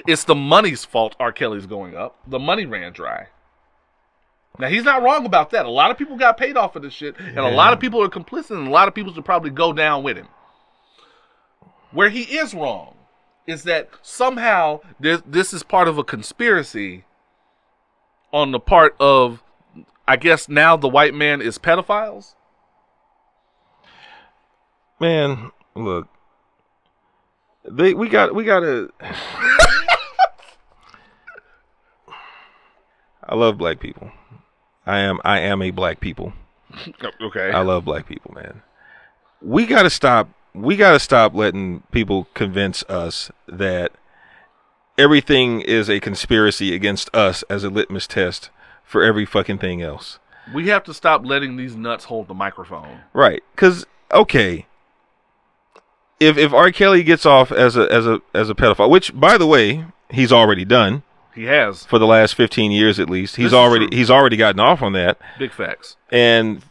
It's the money's fault R. Kelly's going up. The money ran dry. Now, he's not wrong about that. A lot of people got paid off of this shit, and a lot of people are complicit, and a lot of people should probably go down with him. Where he is wrong is that somehow this is part of a conspiracy on the part of, I guess now the white man is pedophiles. Man, look, we gotta. I love black people. I am a black people. Okay. I love black people, man. We gotta stop letting people convince us that everything is a conspiracy against us as a litmus test for every fucking thing else. We have to stop letting these nuts hold the microphone. Right. Because, okay, if R. Kelly gets off as a pedophile, which, by the way, he's already done. He has. For the last 15 years at least. He's already gotten off on that. Big facts. And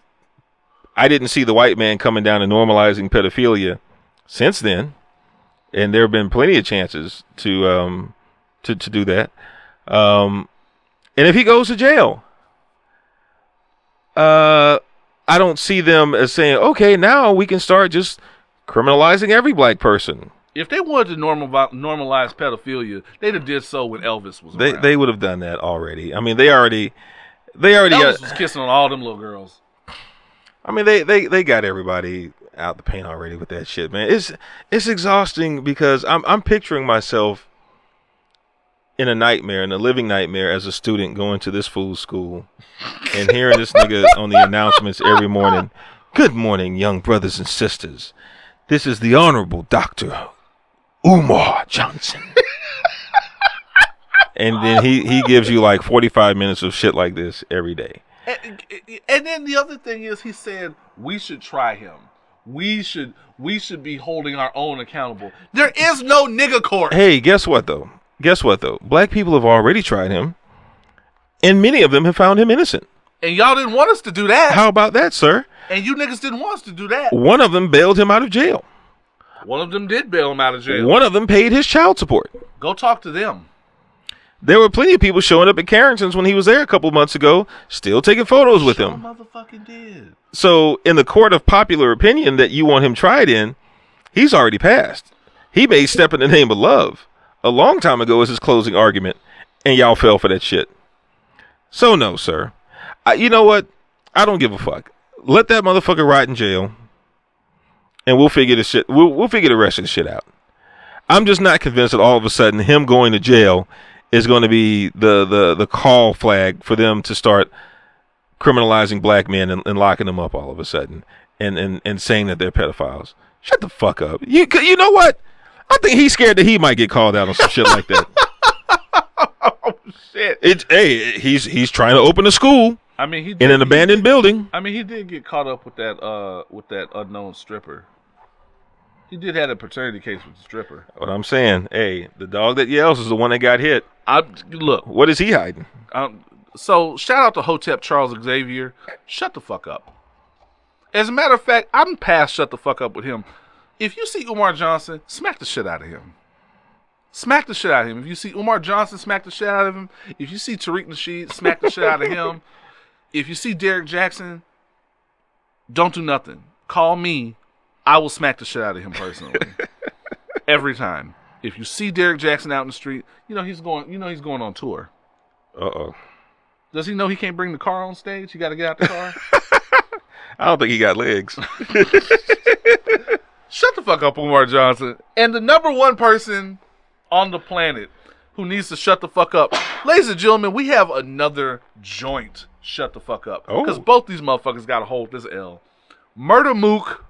I didn't see the white man coming down and normalizing pedophilia since then. And there have been plenty of chances to do that. And if he goes to jail, I don't see them as saying, okay, now we can start just criminalizing every black person. If they wanted to normalize pedophilia, they'd have did so when Elvis was around. They would have done that already. I mean, they already Elvis was kissing on all them little girls. I mean, they got everybody out the paint already with that shit, man. It's exhausting because I'm picturing myself in a living nightmare as a student going to this fool's school and hearing this nigga on the announcements every morning. Good morning, young brothers and sisters. This is the Honorable Dr. Umar Johnson. And then he gives you like 45 minutes of shit like this every day. And then the other thing is, he said we should try him. We should be holding our own accountable. There is no nigga court. Hey, guess what though? Black people have already tried him, and many of them have found him innocent. And y'all didn't want us to do that. How about that, sir? And you niggas didn't want us to do that. One of them bailed him out of jail. One of them did bail him out of jail. One of them paid his child support. Go talk to them. There were plenty of people showing up at Carrington's when he was there a couple months ago, still taking photos with him. Motherfucking did. So, in the court of popular opinion that you want him tried in, he's already passed. He made Step in the Name of Love a long time ago as his closing argument, and y'all fell for that shit. So, no, sir. You know what? I don't give a fuck. Let that motherfucker rot in jail, and we'll figure the shit. We'll figure the rest of the shit out. I'm just not convinced that all of a sudden him going to jail is going to be the call flag for them to start criminalizing black men and locking them up all of a sudden and saying that they're pedophiles. Shut the fuck up. You know what? I think he's scared that he might get called out on some shit like that. Oh shit! He's trying to open a school. I mean, in an abandoned building. I mean, he did get caught up with that unknown stripper. He did have a paternity case with the stripper. What I'm saying, hey, the dog that yells is the one that got hit. Look, what is he hiding? So shout out to Hotep Charles Xavier. Shut the fuck up. As a matter of fact, I'm past shut the fuck up with him. If you see Umar Johnson, smack the shit out of him. Smack the shit out of him. If you see Umar Johnson, smack the shit out of him. If you see Tariq Nasheed, smack the shit out of him. If you see Derek Jackson, don't do nothing. Call me. I will smack the shit out of him personally. Every time. If you see Derek Jackson out in the street, he's going on tour. Uh-oh. Does he know he can't bring the car on stage? He got to get out the car? I don't think he got legs. Shut the fuck up, Umar Johnson. And the number one person on the planet who needs to shut the fuck up. Ladies and gentlemen, we have another joint shut the fuck up. Because both these motherfuckers got to hold this L. Murder Mook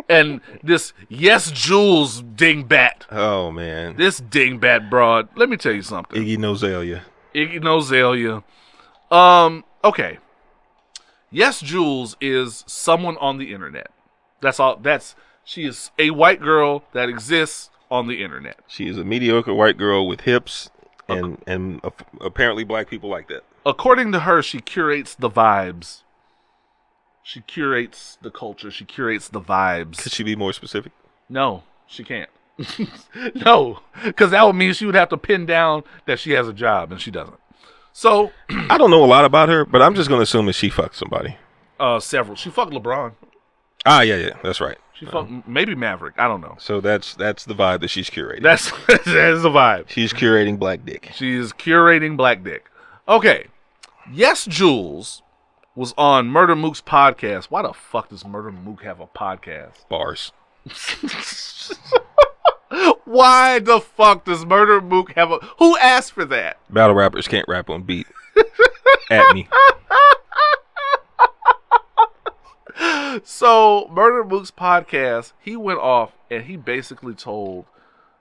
and this Yes Jules dingbat. Oh, man. This dingbat broad. Let me tell you something. Iggy Nozelia. Okay. Yes, Jules is someone on the internet. That's all. She is a white girl that exists on the internet. She is a mediocre white girl with hips, and apparently black people like that. According to her, she curates the vibes. She curates the culture. She curates the vibes. Could she be more specific? No, she can't. No, because that would mean she would have to pin down that she has a job, and she doesn't. So I don't know a lot about her, but I'm just going to assume that she fucked somebody. Several. She fucked LeBron. Ah, yeah, that's right. She fucked maybe Maverick. I don't know. So that's the vibe that she's curating. That's the vibe. She's curating black dick. She is curating black dick. Okay. Yes, Jules was on Murder Mook's podcast. Why the fuck does Murder Mook have a podcast? Bars. Why the fuck does Murder Mook have a... Who asked for that? Battle rappers can't rap on beat. At me. So, Murder Mook's podcast, he went off and he basically told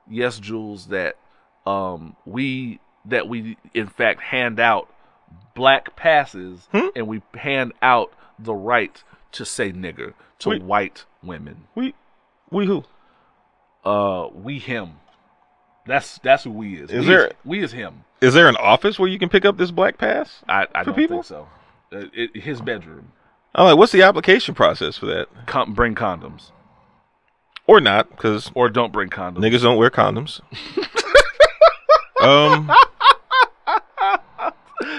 Yes, Jules that we in fact hand out black passes and we hand out the right to say nigger to white women. We who? We him. That's who we is. We is him. Is there an office where you can pick up this black pass? I don't think so. His bedroom. I'm like, what's the application process for that? Bring condoms. Or not, because... Or don't bring condoms. Niggas don't wear condoms.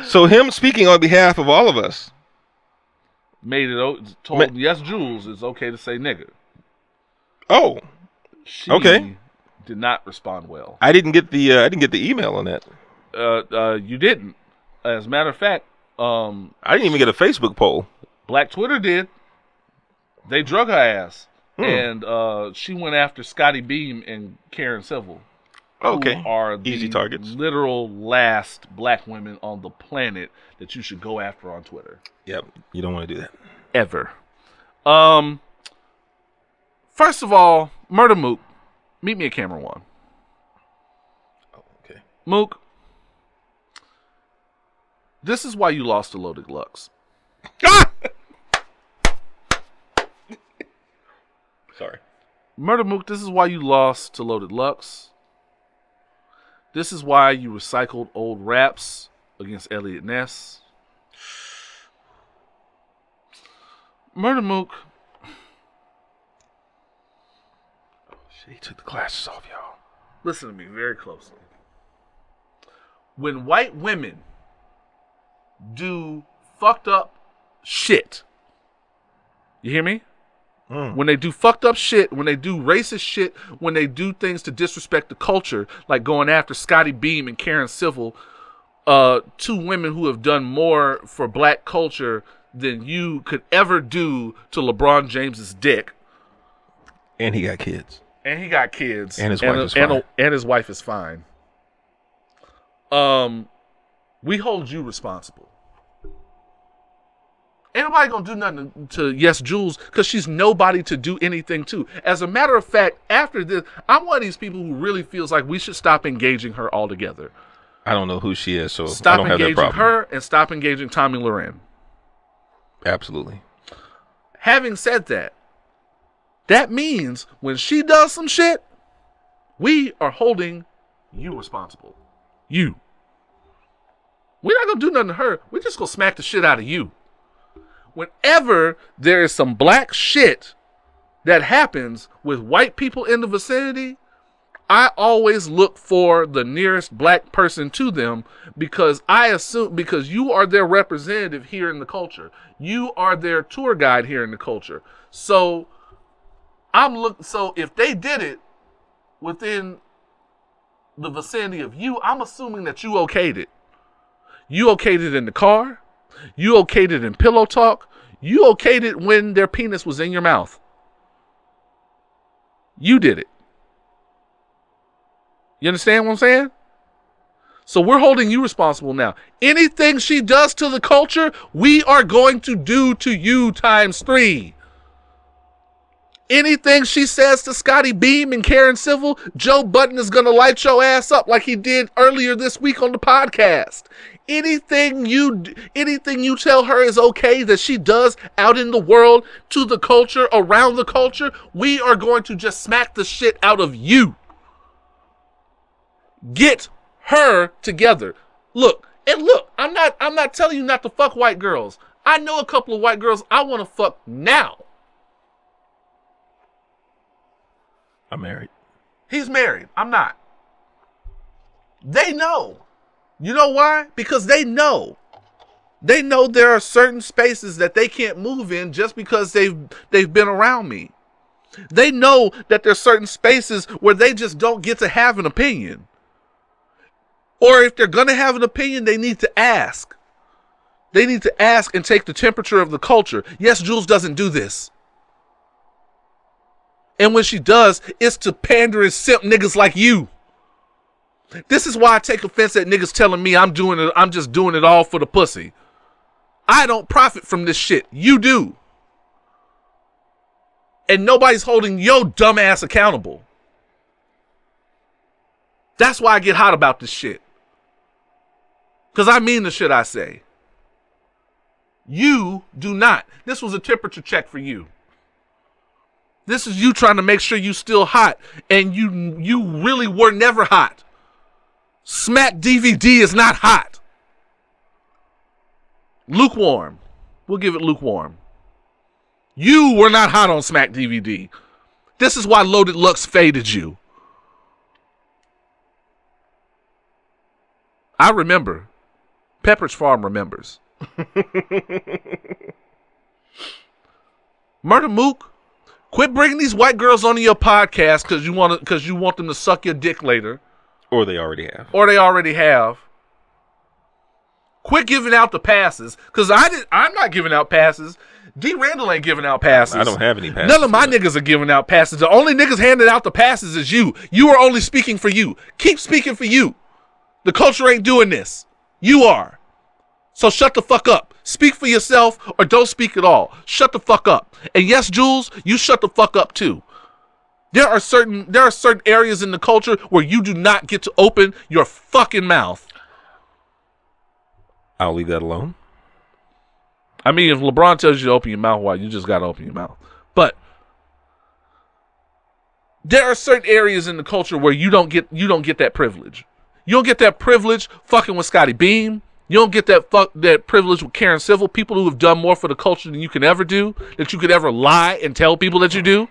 So him speaking on behalf of all of us... Yes, Jules, it's okay to say nigger. Oh. Okay. Did not respond well. I didn't get the email on that. You didn't. As a matter of fact... I didn't even get a Facebook poll. Black Twitter did. They drug her ass. And she went after Scotty Beam and Karen Civil. Okay. Who are the easy targets. Literal last black women on the planet that you should go after on Twitter. Yep. You don't want to do that. Ever. First of all, Murder Mook, meet me at camera 1. Oh, okay. Mook, this is why you lost to Loaded Lux. Sorry. Murder Mook, this is why you lost to Loaded Lux. This is why you recycled old raps against Elliot Ness. Murder Mook. Oh, shit, he took the glasses off, y'all. Listen to me very closely. When white women do fucked up shit, you hear me? When they do fucked up shit, when they do racist shit, when they do things to disrespect the culture, like going after Scotty Beam and Karen Civil, 2 women who have done more for black culture than you could ever do to LeBron James's dick. And he got kids. And his wife is fine. And his wife is fine. We hold you responsible. Ain't nobody gonna do nothing to Yes Jules because she's nobody to do anything to. As a matter of fact, after this, I'm one of these people who really feels like we should stop engaging her altogether. I don't know who she is, so stop I don't have that problem. Engaging her and stop engaging Tommy Loren. Absolutely. Having said that, that means when she does some shit, we are holding you responsible. You. We're not gonna do nothing to her. We're just gonna smack the shit out of you. Whenever there is some black shit that happens with white people in the vicinity, I always look for the nearest black person to them because you are their representative here in the culture. You are their tour guide here in the culture. So if they did it within the vicinity of you, I'm assuming that you okayed it. You okayed it in the car. You okayed it in pillow talk. You okayed it when their penis was in your mouth. You did it. You understand what I'm saying? So we're holding you responsible now. Anything she does to the culture, we are going to do to you times 3. Anything she says to Scotty Beam and Karen Civil, Joe Budden is going to light your ass up like he did earlier this week on the podcast. Anything you tell her is okay that she does out in the world, to the culture, around the culture, we are going to just smack the shit out of you. Get her together. Look, I'm not telling you not to fuck white girls. I know a couple of white girls I want to fuck now. I'm married. He's married. I'm not. They know. You know why? Because they know. They know there are certain spaces that they can't move in just because they've been around me. They know that there's certain spaces where they just don't get to have an opinion. Or if they're going to have an opinion, they need to ask. They need to ask and take the temperature of the culture. Yes, Jules doesn't do this. And when she does, it's to pander and simp niggas like you. This is why I take offense at niggas telling me I'm just doing it all for the pussy. I don't profit from this shit. You do. And nobody's holding your dumb ass accountable. That's why I get hot about this shit. Because I mean the shit I say. You do not. This was a temperature check for you. This is you trying to make sure you still hot. And you really were never hot. Smack DVD is not hot. Lukewarm. We'll give it lukewarm. You were not hot on Smack DVD. This is why Loaded Lux faded you. I remember. Pepperidge Farm remembers. Murder Mook, quit bringing these white girls onto your podcast because you want them to suck your dick later. Or they already have. Quit giving out the passes, because I'm not giving out passes. D. Randle ain't giving out passes. I don't have any passes. None of my niggas are giving out passes. The only niggas handing out the passes is you. You are only speaking for you. Keep speaking for you. The culture ain't doing this. You are. So shut the fuck up. Speak for yourself or don't speak at all. Shut the fuck up. And yes, Jules, you shut the fuck up too. There are certain areas in the culture where you do not get to open your fucking mouth. I'll leave that alone. I mean, if LeBron tells you to open your mouth, why, you just got to open your mouth. But there are certain areas in the culture where you don't get that privilege. You don't get that privilege fucking with Scotty Beam. You don't get that privilege with Karen Civil, people who have done more for the culture than you can ever do, that you could ever lie and tell people that you do.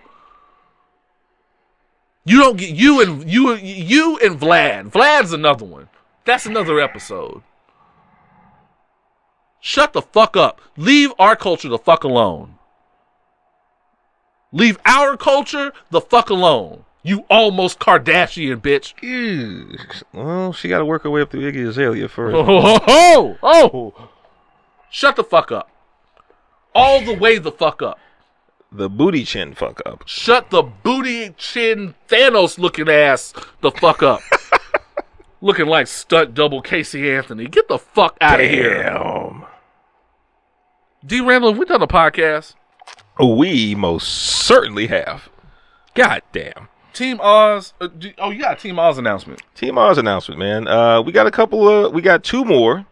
You don't get you and Vlad. Vlad's another one. That's another episode. Shut the fuck up. Leave our culture the fuck alone. Leave our culture the fuck alone. You almost Kardashian bitch. Ew. Well, she got to work her way up through Iggy Azalea first. Oh. Shut the fuck up. All the way the fuck up. The booty chin fuck up. Shut the booty chin Thanos looking ass the fuck up. Looking like stunt double Casey Anthony. Get the fuck out of here. Damn. D. Randle, have we done a podcast? We most certainly have. God damn. Team Oz. You got a Team Oz announcement. Team Oz announcement, man. We got two more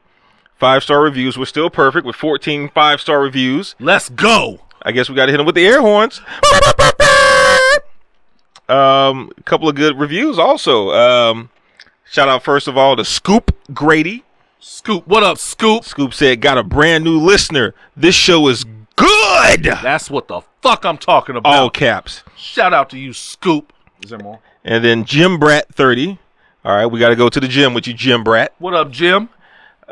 5-star reviews. We're still perfect with 14 5-star reviews. Let's go. I guess we got to hit them with the air horns. A couple of good reviews also. Shout out first of all to Scoop Grady. Scoop, what up, Scoop? Scoop said, got a brand new listener. This show is good. That's what the fuck I'm talking about. All caps. Shout out to you, Scoop. Is there more? And then Jim Brat 30. All right, we got to go to the gym with you, Jim Brat. What up, Jim?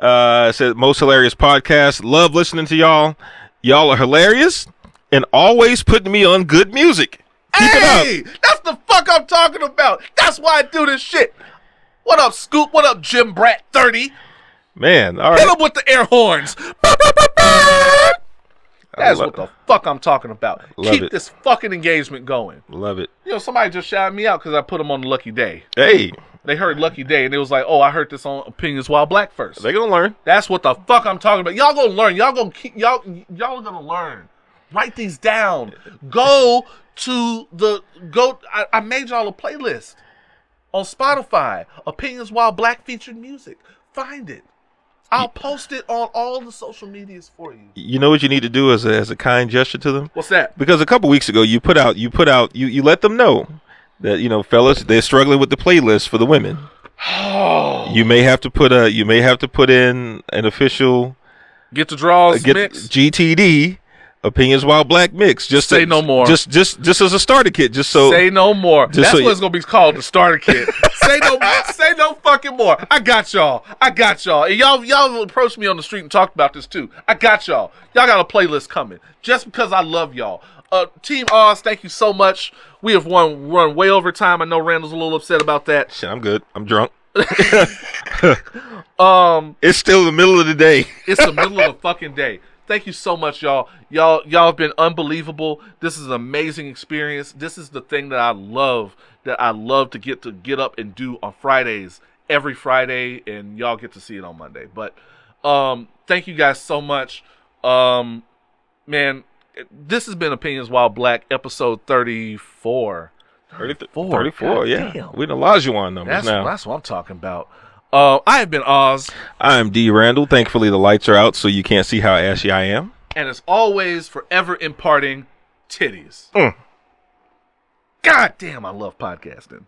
Said most hilarious podcast. Love listening to y'all. Y'all are hilarious and always putting me on good music. Keep it up. That's the fuck I'm talking about. That's why I do this shit. What up, Scoop? What up, Jim Brat 30? Man, all right. Hit him with the air horns. That's what the fuck I'm talking about. Keep this fucking engagement going. Love it. You know, somebody just shouted me out because I put them on the Lucky Day. Hey. They heard Lucky Day and it was like, oh, I heard this on Opinions While Black first. They gonna learn. That's what the fuck I'm talking about. Y'all gonna learn. Y'all are gonna learn. Write these down. Go to I made y'all a playlist on Spotify. Opinions While Black featured music. Find it. I'll post it on all the social medias for you. You know what you need to do as a kind gesture to them? What's that? Because a couple weeks ago you let them know that, you know, fellas, they're struggling with the playlist for the women. You may have to put in an official Get the Draws mix. GTD. Opinions While Black mix. Just say no more. Just as a starter kit. Just so say no more. That's so what it's gonna be called, the starter kit. Say no fucking more. I got y'all. And y'all approached me on the street and talked about this too. I got y'all. Y'all got a playlist coming. Just because I love y'all. Team Oz, thank you so much. We have run way over time. I know Randall's a little upset about that. Shit, I'm good. I'm drunk. It's still the middle of the day. It's the middle of the fucking day. Thank you so much, y'all. Y'all have been unbelievable. This is an amazing experience. This is the thing that I love to get up and do on Fridays, every Friday, and y'all get to see it on Monday. But thank you guys so much. Man, this has been Opinions While Black, episode 34. 34, yeah. Damn. We're in the Lajuan numbers now. That's what I'm talking about. I have been Oz. I'm D. Randle. Thankfully, the lights are out, so you can't see how ashy I am. And as always, forever imparting titties. God damn, I love podcasting.